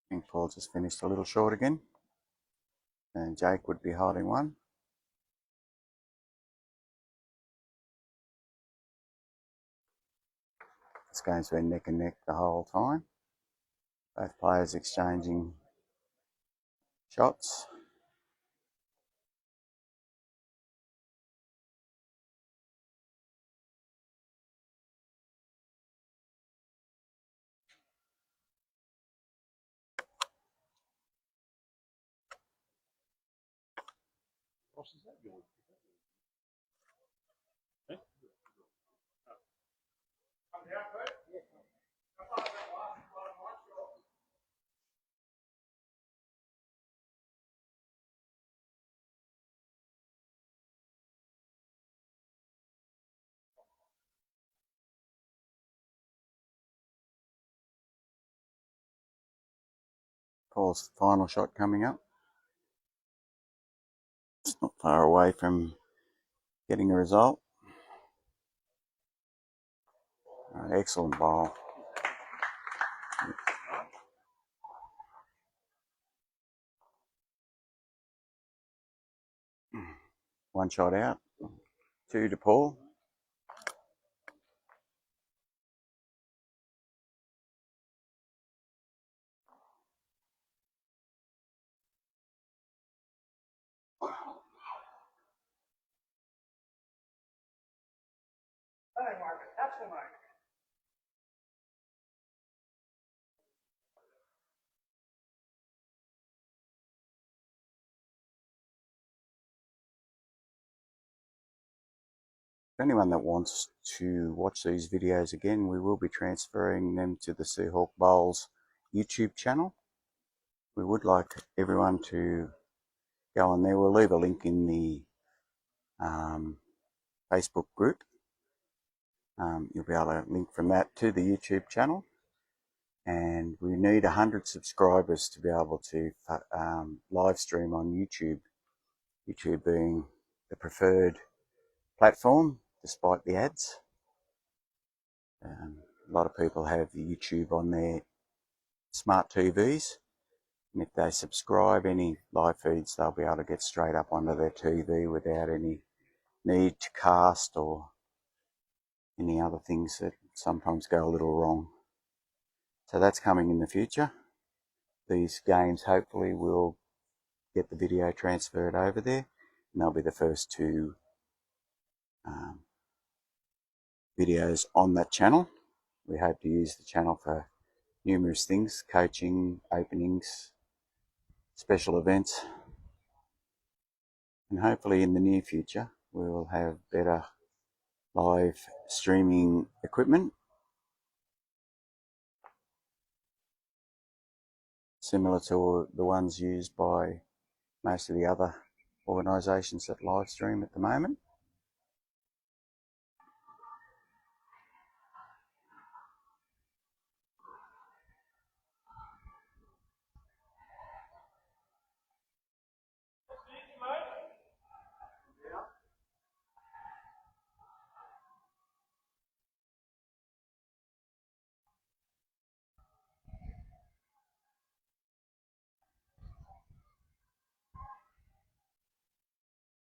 Speaker 1: I think Paul just finished a little short again. And Jake would be holding 1. This game's been neck and neck the whole time. Both players exchanging shots. Paul's final shot coming up. It's not far away from getting a result. Excellent bowl. One shot out. 2 to Paul. For anyone that wants to watch these videos again, we will be transferring them to the Seahawk Bowls YouTube channel. We would like everyone to go on there. We'll leave a link in the Facebook group. You'll be able to link from that to the YouTube channel. And we need 100 subscribers to be able to live stream on YouTube. YouTube being the preferred platform, despite the ads. A lot of people have YouTube on their smart TVs, and if they subscribe any live feeds, they'll be able to get straight up onto their TV without any need to cast or any other things that sometimes go a little wrong. So that's coming in the future. These games hopefully will get the video transferred over there, and they'll be the first two videos on that channel. We hope to use the channel for numerous things: coaching, openings, special events, and hopefully in the near future we will have better live streaming equipment similar to the ones used by most of the other organisations that live stream at the moment.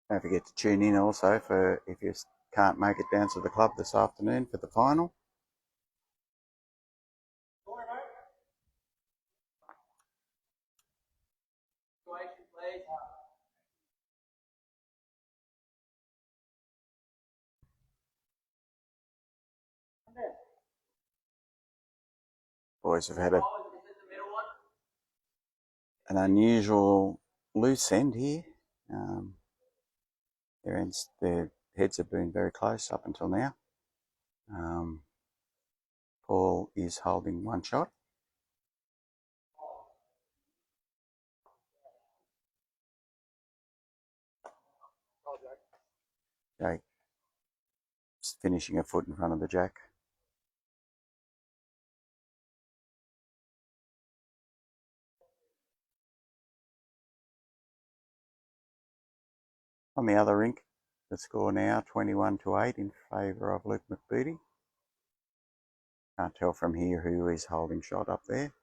Speaker 1: Don't forget to tune in also for if you can't make it down to the club this afternoon for the final. Boys have had an unusual loose end here. Their heads have been very close up until now. Paul is holding one shot. Jake finishing a foot in front of the jack. On the other rink, the score now 21-8 in favour of Luke McBeatty. Can't tell from here who is holding shot up there.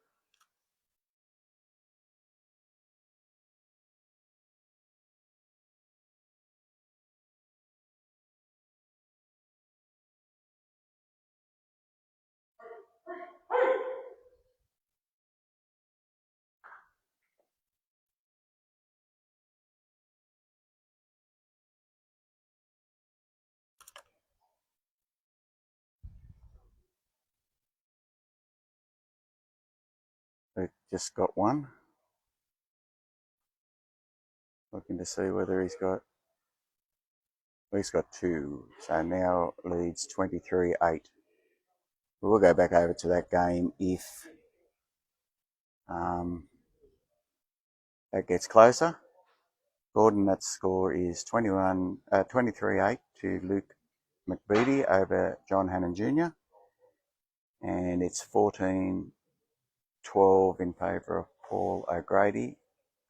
Speaker 1: Luke just got one. Looking to see whether he's got two. So now leads 23-8. We'll go back over to that game if that gets closer. Gordon, that score is 23-8 to Luke McBeatty over John Hannon Jr. And it's 14-12 in favour of Paul O'Grady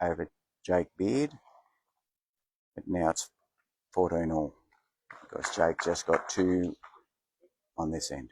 Speaker 1: over Jake Beard. But now it's 14-all because Jake just got two on this end.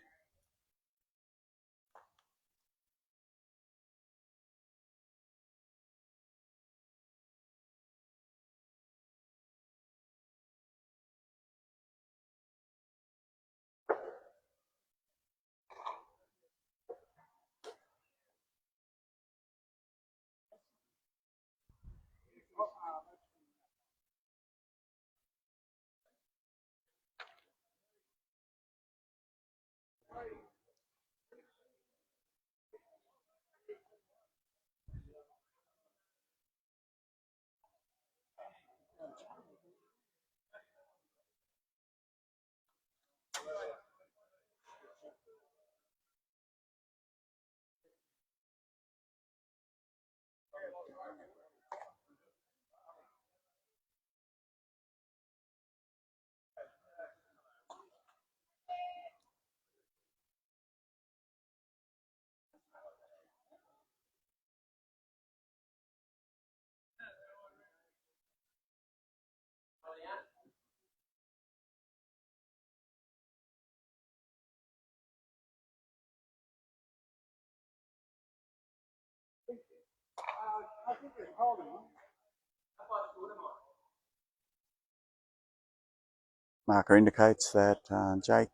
Speaker 1: Marker indicates that Jake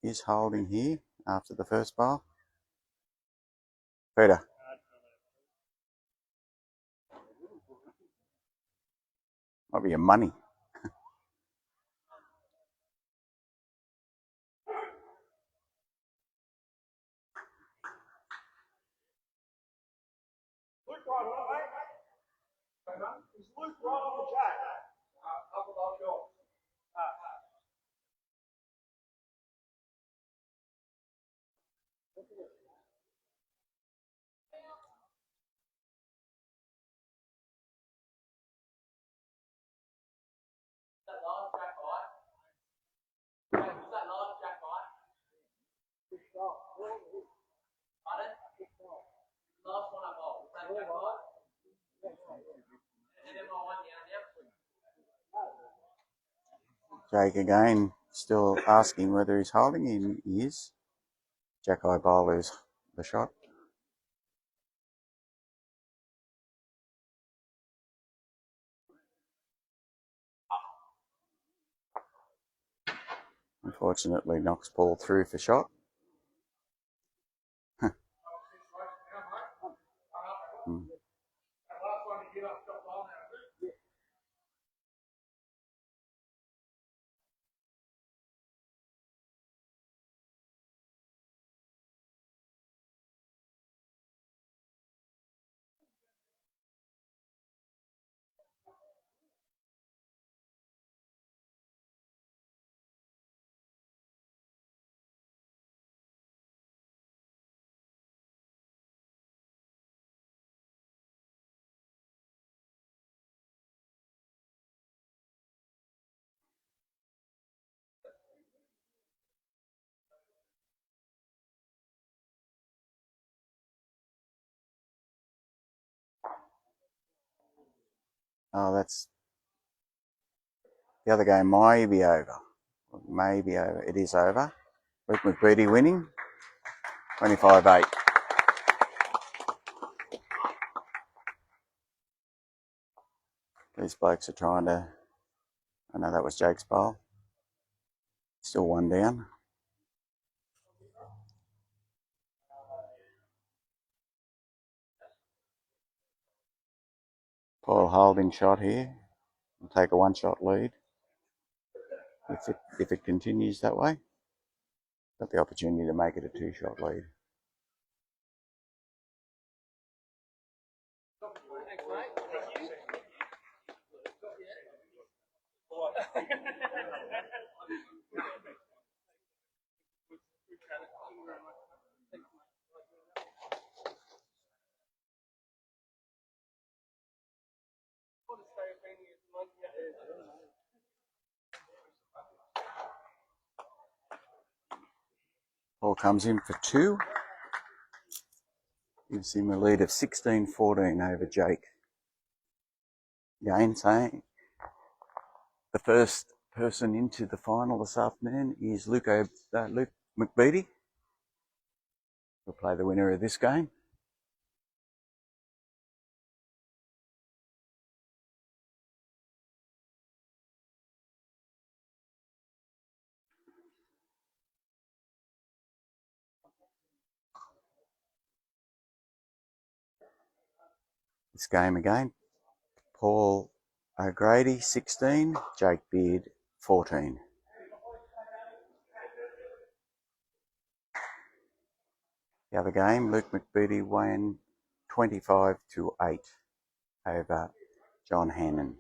Speaker 1: is holding here after the first bar. Peter. Might be your money. Jake again, still asking whether he's holding. He is. Jack-eye bowlers the shot. Unfortunately, knocks ball through for shot. Oh, that's the other game. Might be over. Maybe over. It is over. Luke McBeatty winning. 25-8. These blokes are trying to. I know that was Jake's bowl. Still one down. Paul holding shot here. We'll take a one-shot lead. If it continues that way, got the opportunity to make it a two-shot lead. Paul comes in for two. Gives him a lead of 16-14 over Jake. Again, saying the first person into the final this afternoon is Luke McBeatty. We'll play the winner of this game. This game again. Paul O'Grady, 16. Jake Beard, 14. The other game, Luke McBeatty won 25-8 over John Hannon.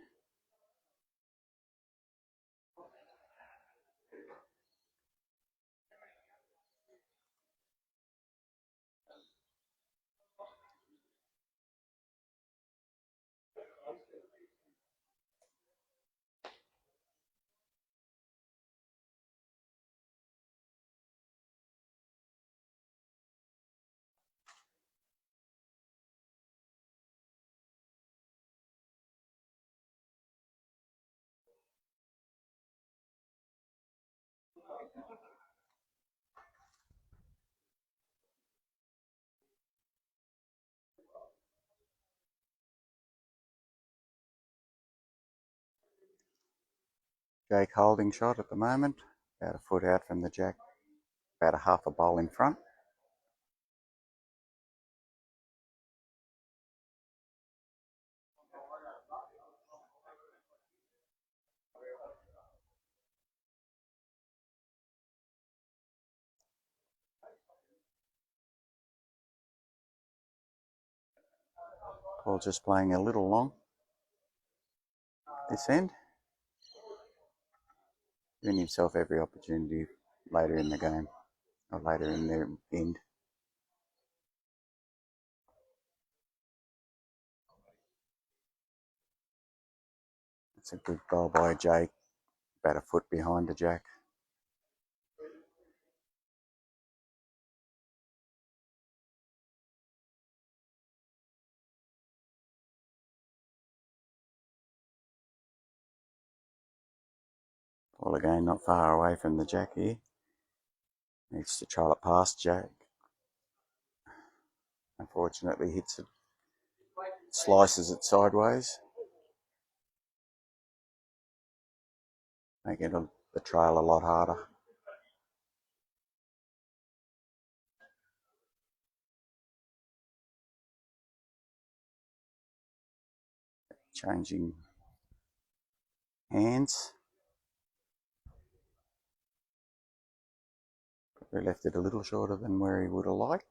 Speaker 1: Jake holding shot at the moment, about a foot out from the jack, about a half a bowl in front. Paul just playing a little long this end, giving himself every opportunity later in the game, or later in the end. It's a good bowl by Jake, about a foot behind the jack. Paul again not far away from the jack here. Needs to trail it past Jack. Unfortunately hits it, slices it sideways, making the trail a lot harder. Changing hands. Probably left it a little shorter than where he would have liked.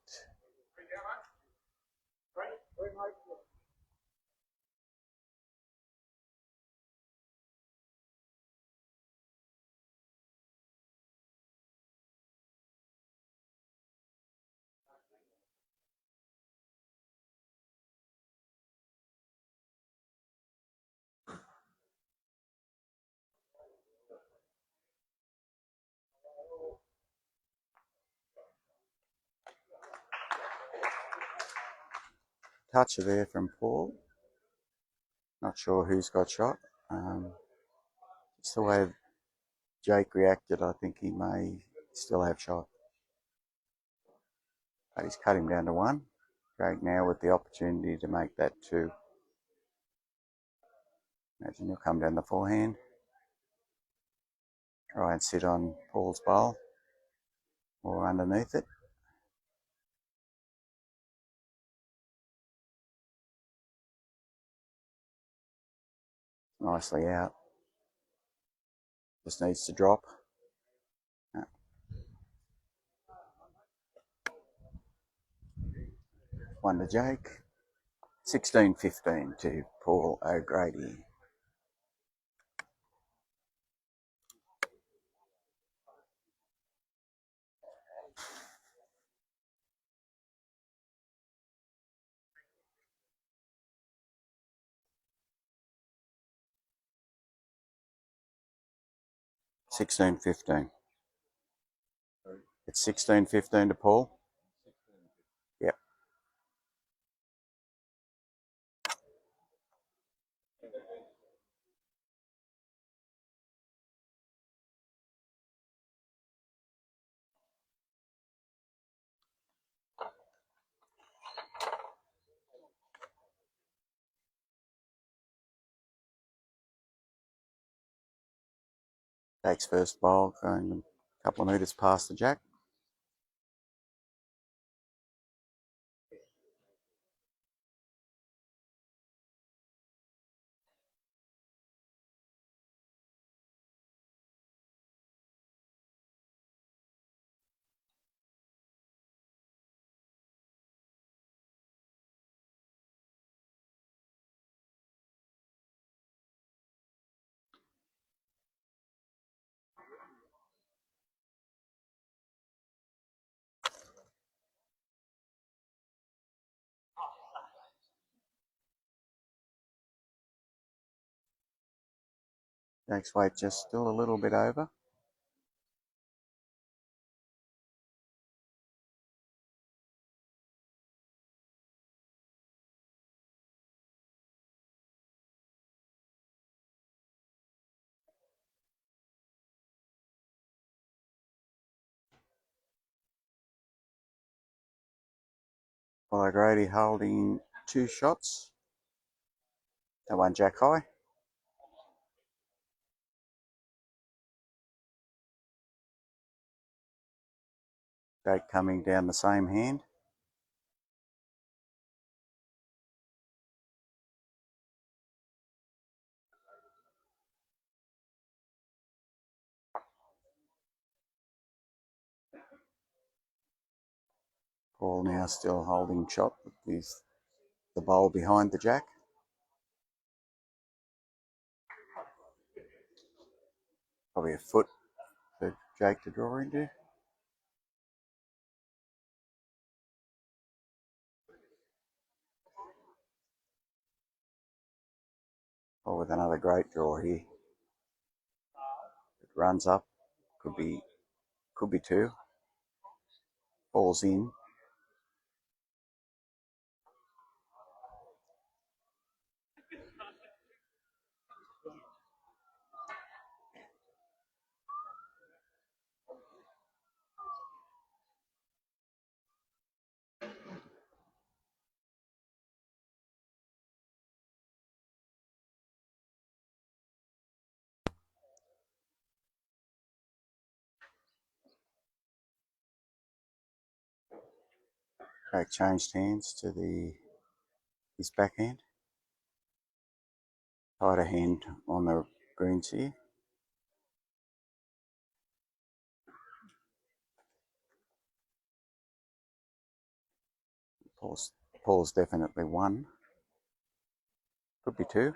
Speaker 1: Toucher there from Paul. Not sure who's got shot. Just the way Jake reacted, I think he may still have shot. But he's cut him down to one. Jake now with the opportunity to make that two. Imagine he'll come down the forehand. Try and sit on Paul's bowl or underneath it. Nicely out. Just needs to drop. One to Jake. 16-15 to Paul O'Grady. It's 16-15 to Paul. Yep. Jake's first bowl, going a couple of metres past the jack. Jake's weight just still a little bit over. Paul O'Grady holding two shots. That one jack high. Jake coming down the same hand. Paul now still holding shot with the bowl behind the jack. Probably a foot for Jake to draw into. Or with another great draw here. It runs up, could be two. Falls in. Jake changed hands to his backhand. Tighter hand on the greens here. Paul's definitely one. Could be two.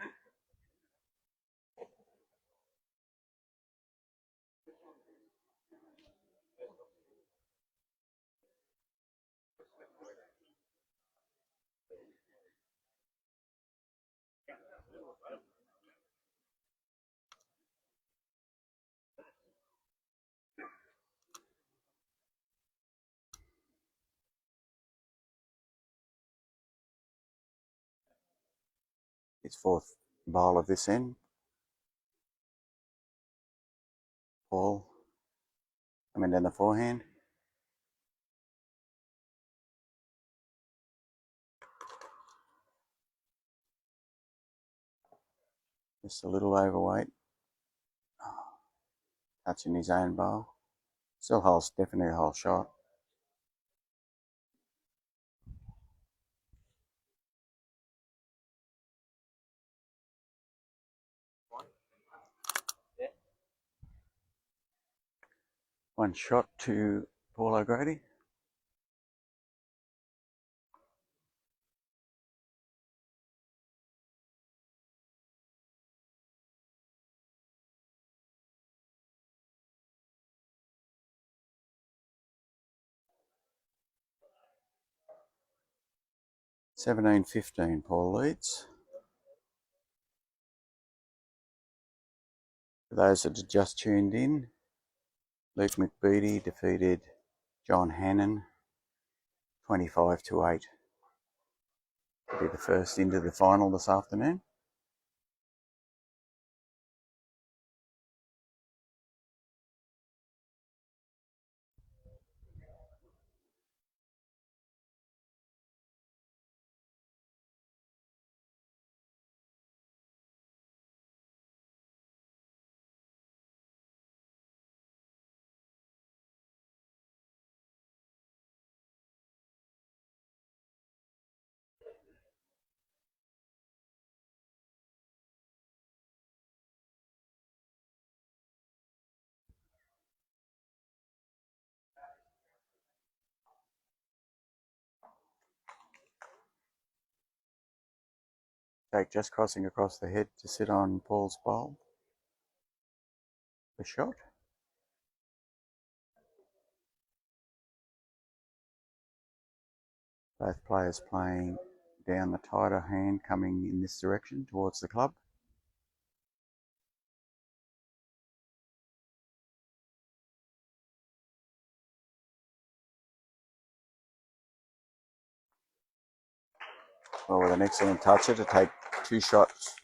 Speaker 1: His fourth bowl of this end. Paul coming down the forehand. Just a little overweight. Touching his own bowl. Still holds, definitely a whole shot. One shot to Paul O'Grady. $17.15 Paul leads. For those that have just tuned in, Luke McBeattie defeated John Hannon 25-8. Will be the first into the final this afternoon. Jake just crossing across the head to sit on Paul's bowl. The shot. Both players playing down the tighter hand, coming in this direction towards the club. Well, with an excellent toucher to take two shots.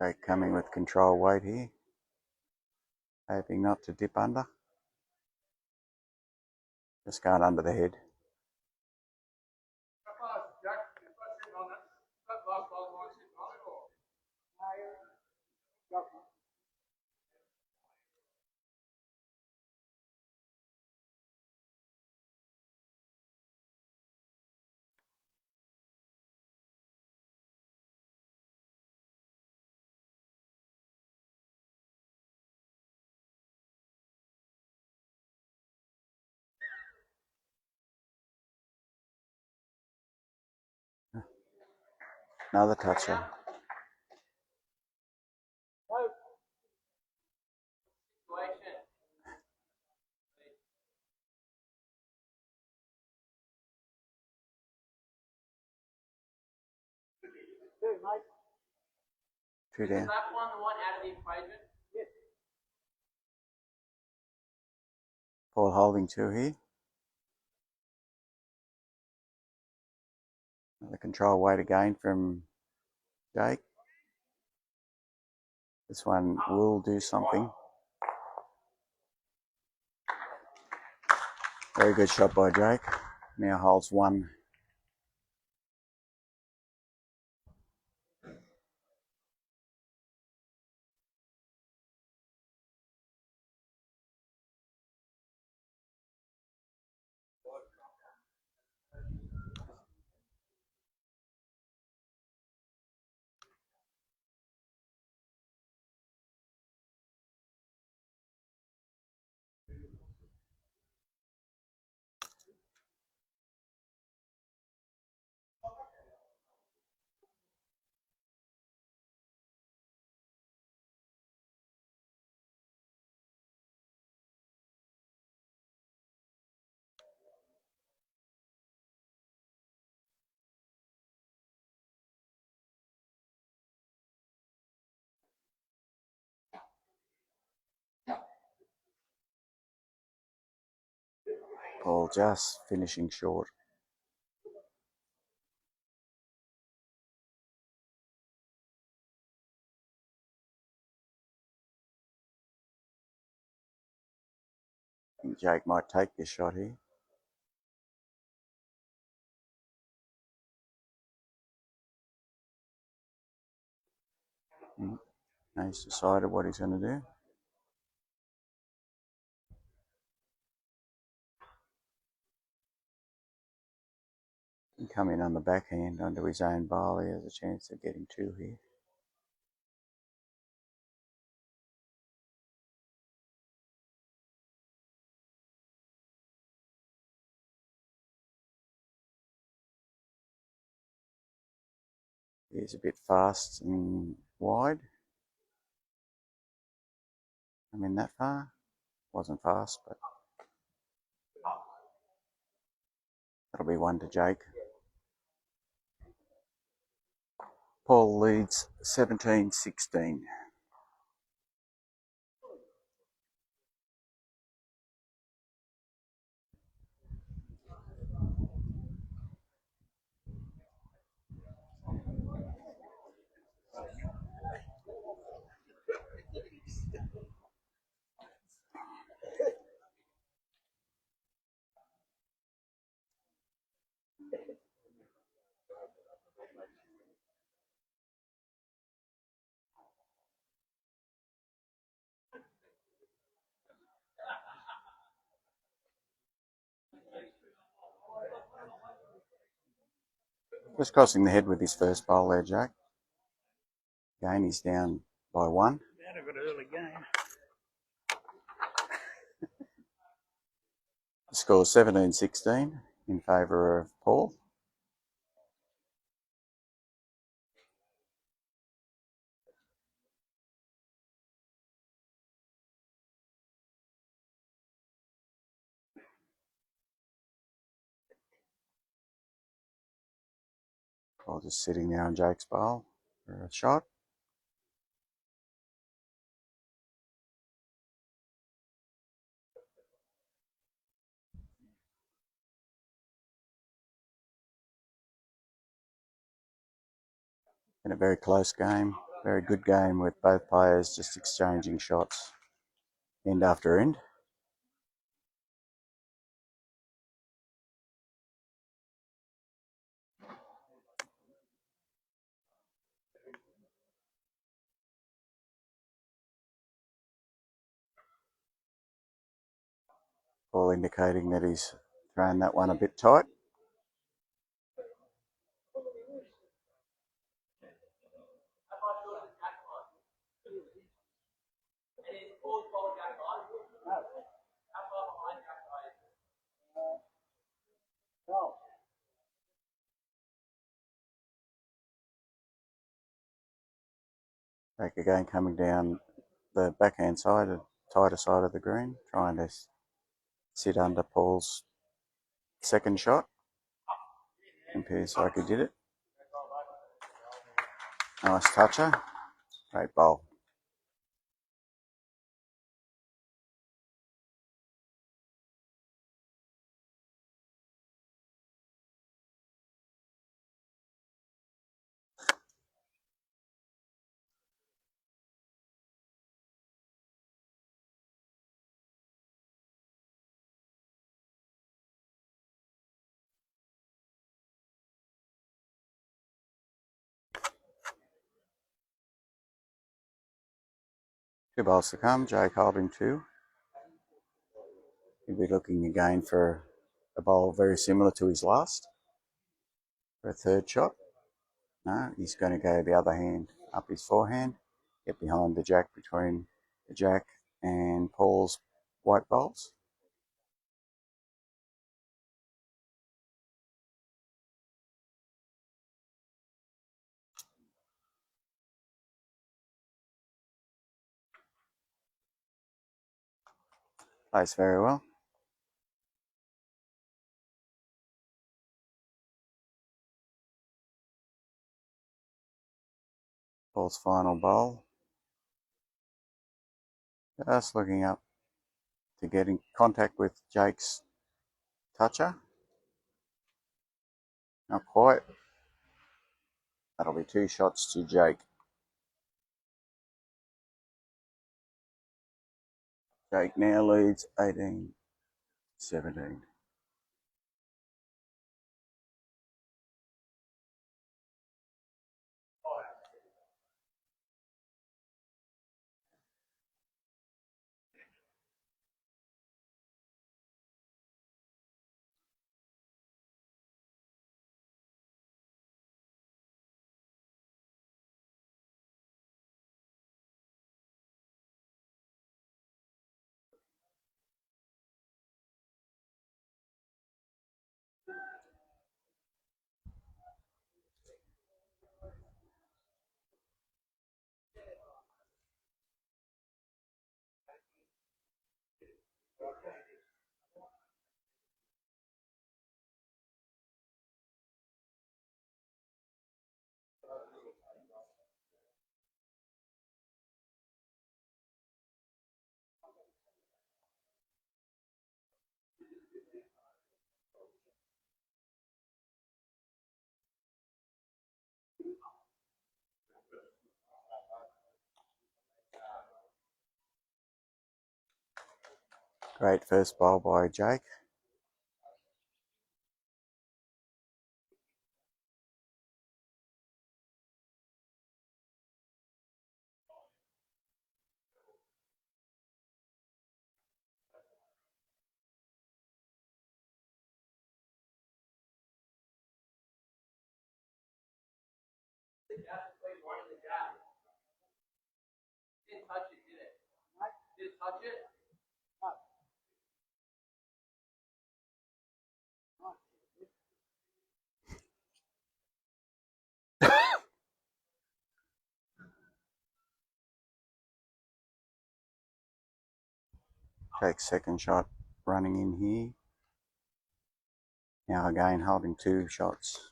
Speaker 1: Jake coming with control weight here. Hoping not to dip under. Just going under the head. Another toucher. Two down. Paul holding two here. The control weight again from Jake. This one will do something. Very good shot by Jake. Now holds one. Paul just finishing short. I think Jake might take this shot here. Now he's decided what he's going to do. He can come in on the backhand onto his own ball. He has a chance of getting two here. He's a bit fast and wide. I mean, that far. Wasn't fast, but that'll be one to Jake. Paul leads 17-16. Just crossing the head with his first bowl there, Jack. Again, he's down by one.
Speaker 2: Had a good early game.
Speaker 1: The score 17-16 in favour of Paul. Paul just sitting there on Jake's bowl for a shot. Been a very close game, very good game with both players just exchanging shots end after end. Paul indicating that he's thrown that one a bit tight. Jake again coming down the backhand side, the tighter side of the green, trying to sit under Paul's second shot. Appears like he did it. Nice toucher. Great bowl. Two bowls to come. Jake holding two. He'll be looking again for a bowl very similar to his last for a third shot. No, he's going to go the other hand up his forehand, get behind the jack between the jack and Paul's white bowls. Plays very well. Paul's final bowl. Just looking up to get in contact with Jake's toucher. Not quite. That'll be two shots to Jake. Jake now leads 18-17. Great first bowl by Jake. Jake's second shot running in here. Now again holding two shots.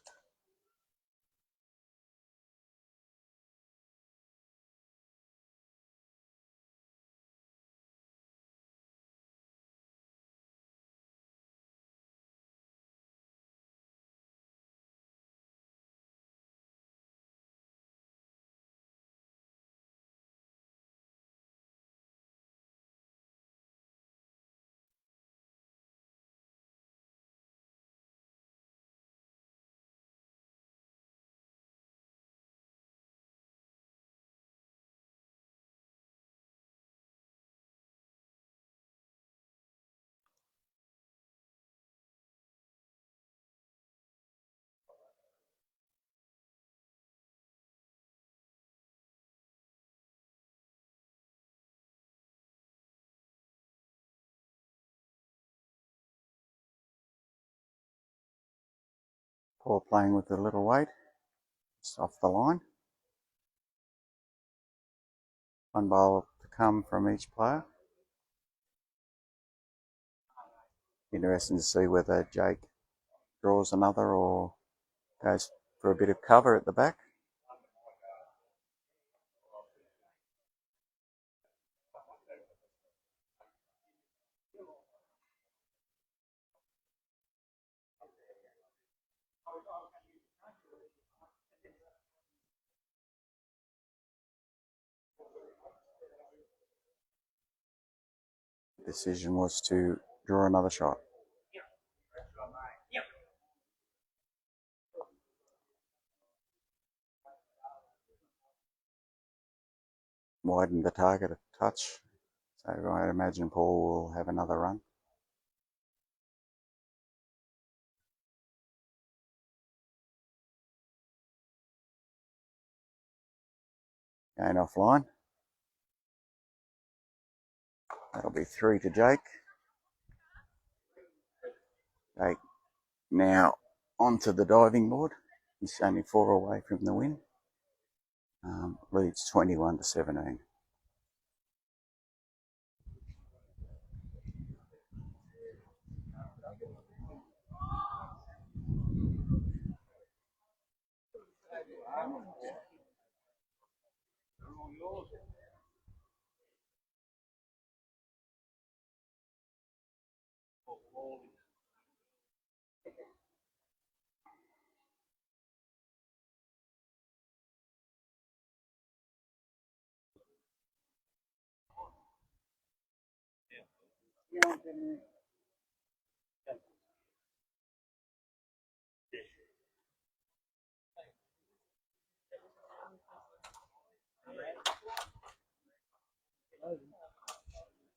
Speaker 1: Paul playing with a little weight. It's off the line. One bowl to come from each player. Interesting to see whether Jake draws another or goes for a bit of cover at the back. Decision was to draw another shot. Widen the target a touch. So I imagine Paul will have another run. Going offline. That'll be 3 to Jake. Jake now onto the diving board. He's only 4 away from the win. Leads 21 to 17.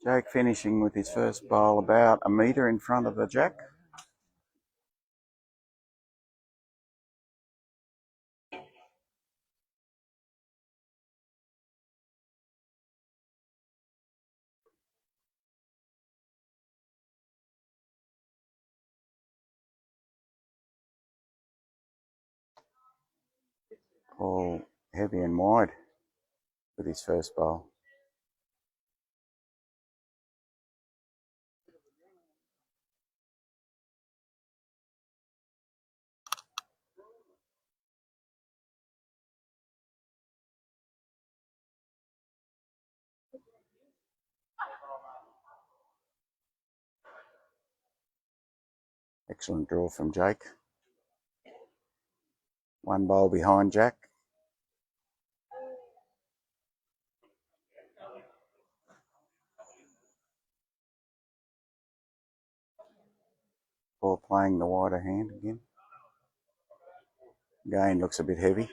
Speaker 1: Jake finishing with his first bowl about a metre in front of the jack. Paul heavy and wide with his first bowl. Excellent draw from Jake. One bowl behind Jack. Paul playing the wider hand again. Again looks a bit heavy.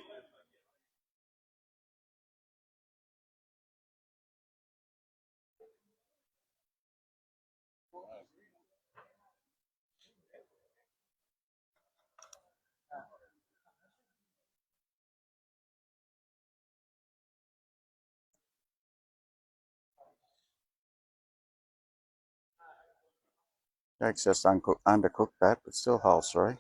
Speaker 1: Jack's just undercooked that, but still holds 3.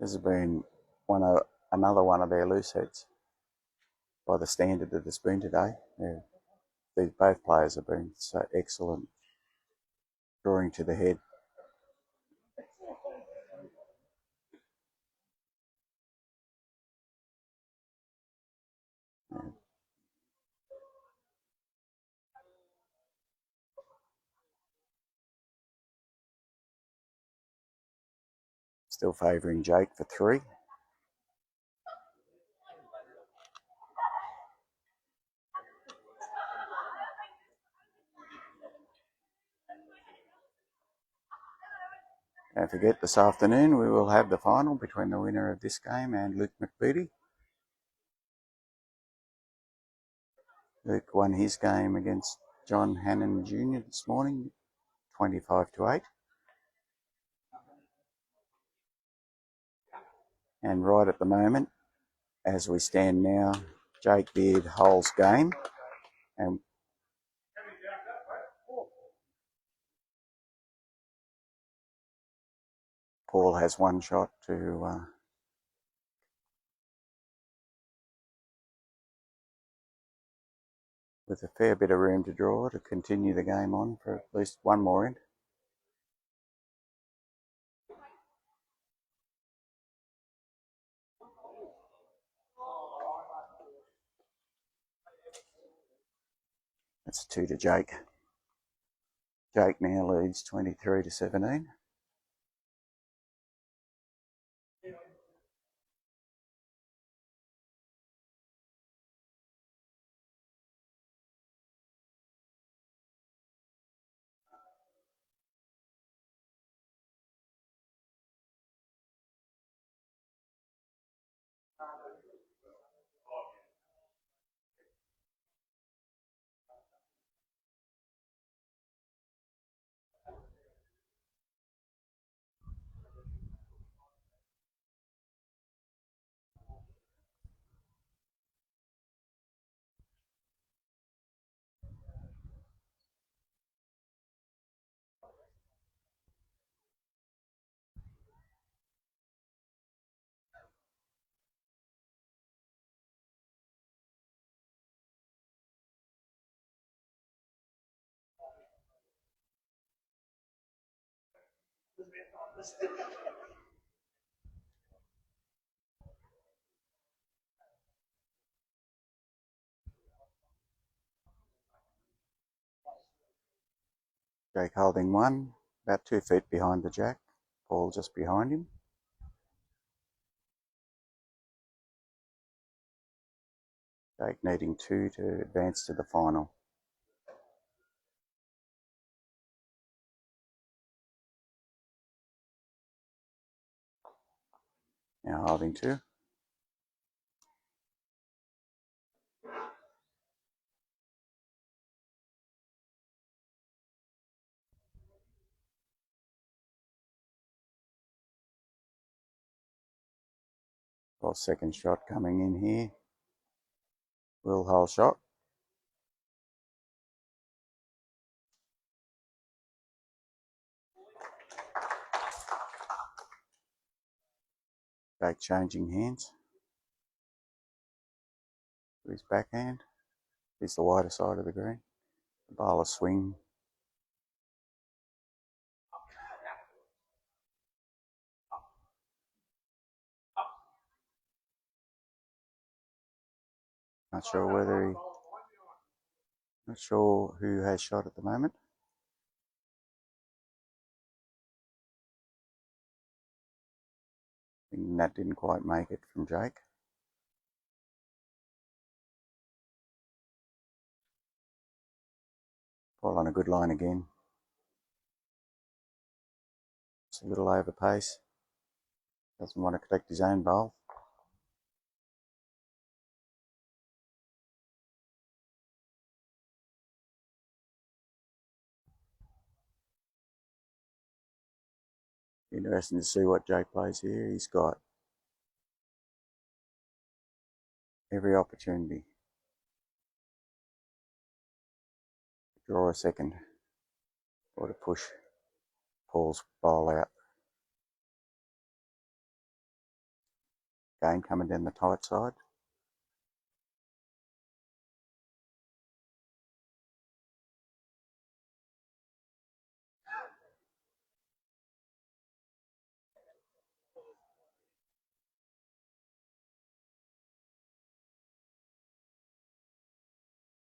Speaker 1: This has been another one of their loose heads by the standard that it's been today. Both players have been so excellent drawing to the head. Yeah. Still favouring Jake for 3. Don't forget, this afternoon we will have the final between the winner of this game and Luke McBeatty. Luke won his game against John Hannon Jr. this morning, 25 to 8. And right at the moment, as we stand now, Jake Beard holds game, and Paul has one shot to with a fair bit of room to draw to continue the game on for at least one more end. That's 2 to Jake. Jake now leads 23 to 17. Jake holding one, about 2 feet behind the Jack. Paul just behind him. Jake needing 2 to advance to the final. Now holding 2. Well, second shot coming in here. Will hole shot. Jake changing hands. To his backhand. He's the wider side of the green. The bowler swing. Not sure who has shot at the moment. And that didn't quite make it from Jake. Paul on a good line again. It's a little over pace. Doesn't want to collect his own bowl. Interesting to see what Jake plays here. He's got every opportunity to draw a second or to push Paul's bowl out. Game coming down the tight side.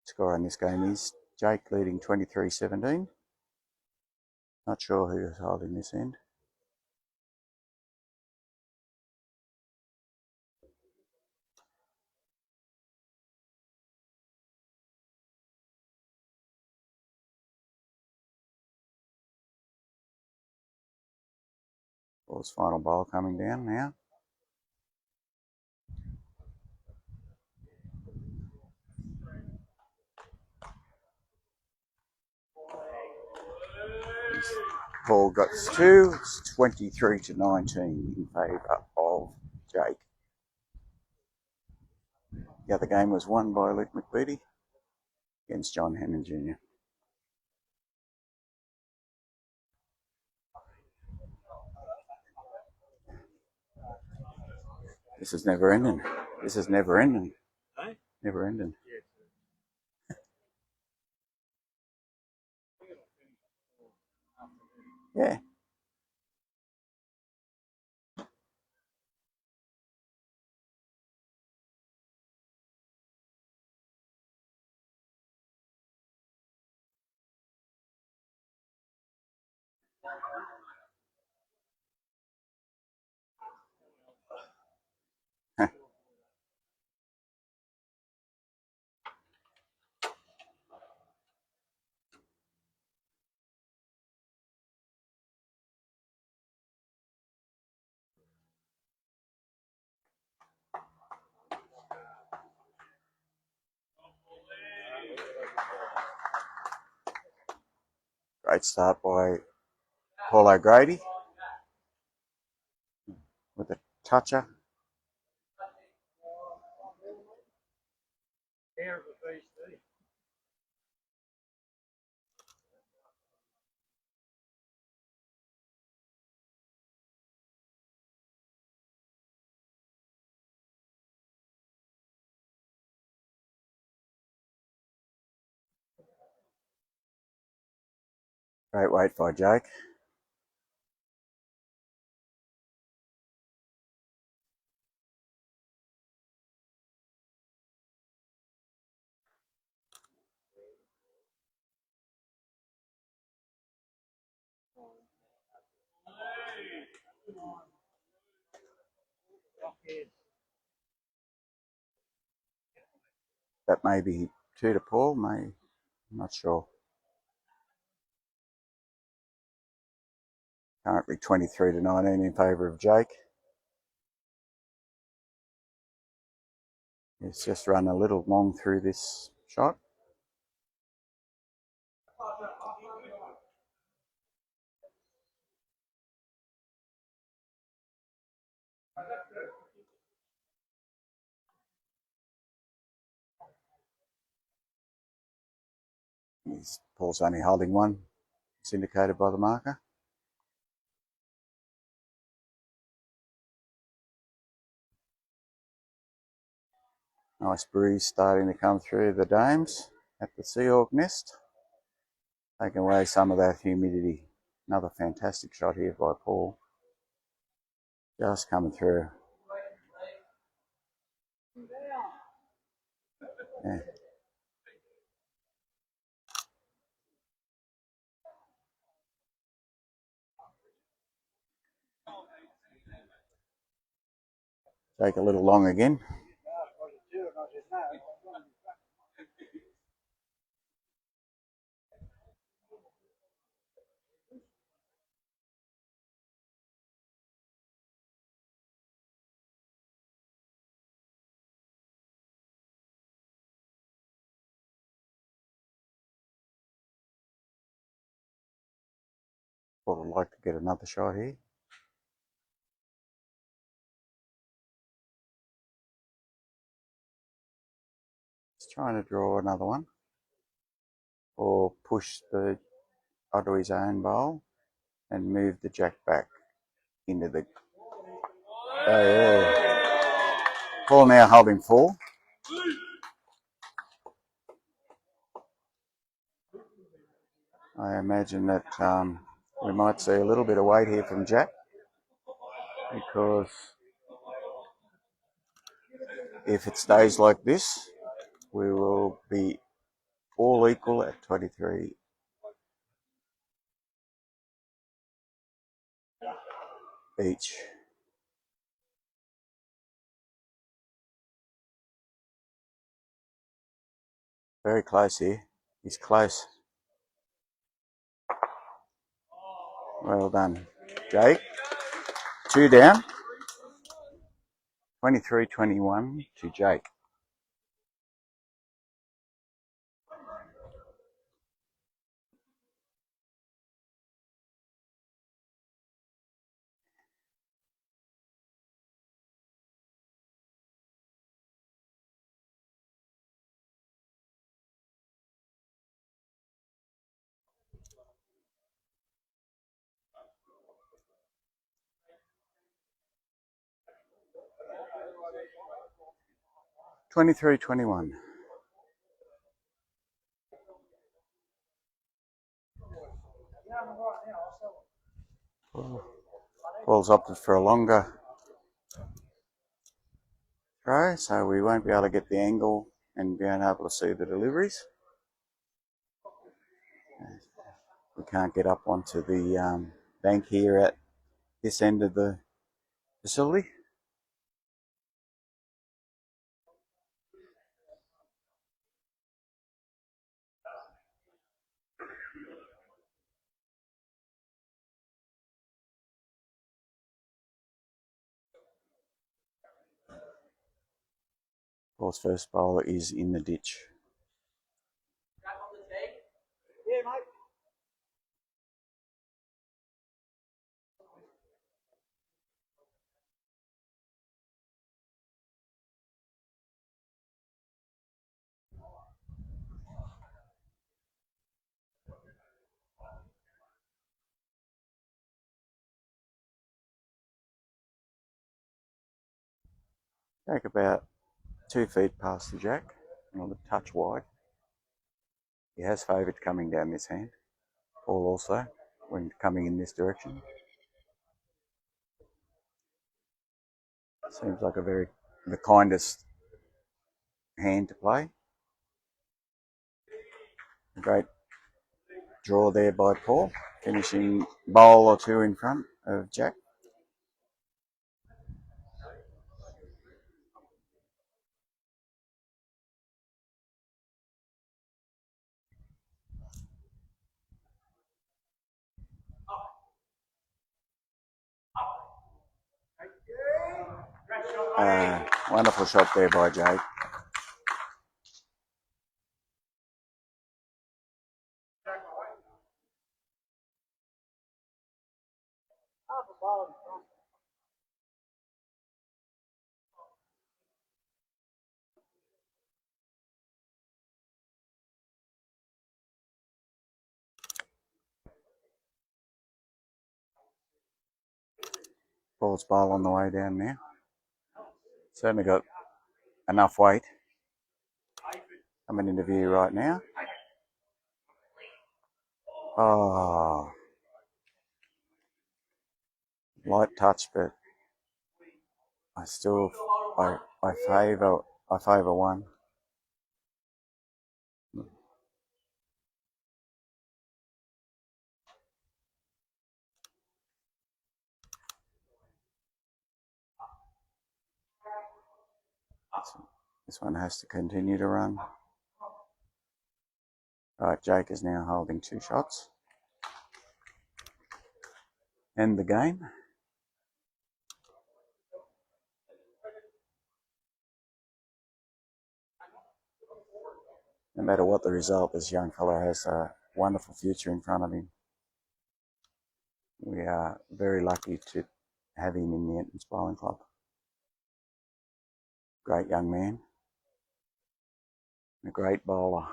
Speaker 1: Score on this game is Jake leading 23-17. Not sure who is holding this end. Paul's final bowl coming down now. Paul got 2. It's 23-19 in favour of Jake. The other game was won by Luke McBeatty against John Hannon Jr. This is never ending. This is never ending.
Speaker 2: Hey?
Speaker 1: Never ending. Yeah. Great start by Paul O'Grady with a toucher. Great weight by Jake. That may be 2 to Paul, I'm not sure. Currently 23 to 19 in favour of Jake. He's just run a little long through this shot. Paul's only holding one. It's indicated by the marker. Nice breeze starting to come through the domes at the Sea Org nest. Taking away some of that humidity. Another fantastic shot here by Paul. Just coming through. Yeah. Take a little long again. Paul would like to get another shot here. Just trying to draw another one. Or push the onto his own bowl and move the jack back into the... Oh, yeah. Paul now holding 4. I imagine that we might see a little bit of weight here from Jack, because if it stays like this, we will be all equal at 23 each. Very close here. He's close. Well done, Jake. 2 down. 23-21 to Jake. (23-21). Paul's opted for a longer throw, so we won't be able to get the angle and be able to see the deliveries. We can't get up onto the bank here at this end of the facility. Paul's first bowler is in the ditch.
Speaker 2: Yeah, mate.
Speaker 1: Take about 2 feet past the jack, and a touch wide. He has favoured coming down this hand. Paul also, when coming in this direction. Seems like the kindest hand to play. A great draw there by Paul, finishing bowl or two in front of Jack. Wonderful shot there by Jake. Paul's bowl on the way down now. Certainly got enough weight coming into view right now. Oh, light touch, but I favour one. This one has to continue to run. Right, Jake is now holding 2 shots. End the game. No matter what the result, this young fellow has a wonderful future in front of him. We are very lucky to have him in the Entrance Bowling Club. Great young man. A great bowler.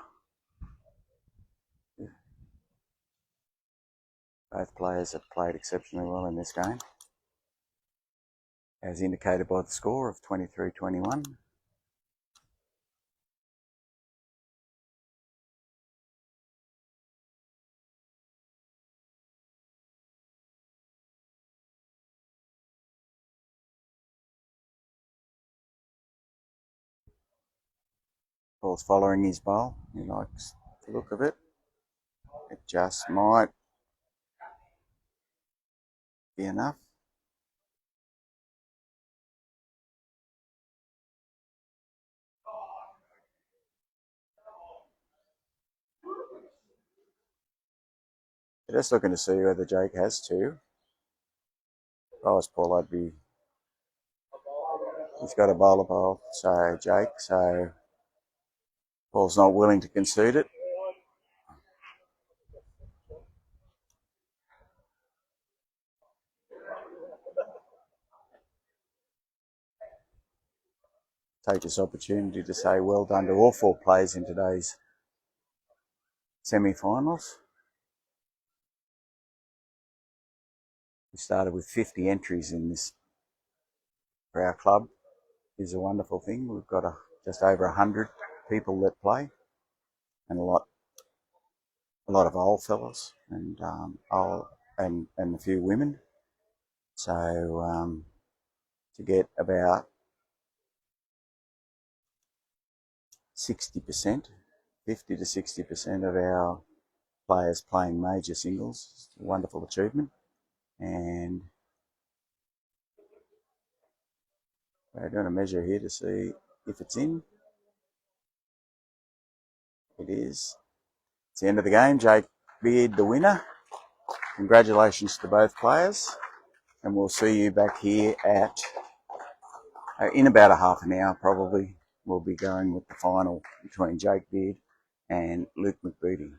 Speaker 1: Both players have played exceptionally well in this game, as indicated by the score of 23-21. Paul's following his bowl. He likes the look of it. It just might be enough. Just looking to see whether Jake has 2. If I was Paul, he's got a bowler bowl, so Jake, so Paul's not willing to concede it. Take this opportunity to say well done to all 4 players in today's semi-finals. We started with 50 entries in this for our club. Is a wonderful thing. We've got just over 100 people that play, and a lot of old fellas and a few women. So to get about 60%, 50 to 60% of our players playing major singles, it's a wonderful achievement. And we're doing a measure here to see if it's in. It is. It's the end of the game. Jake Beard, the winner. Congratulations to both players. And we'll see you back here at, in about a half an hour probably. We'll be going with the final between Jake Beard and Luke McBooty.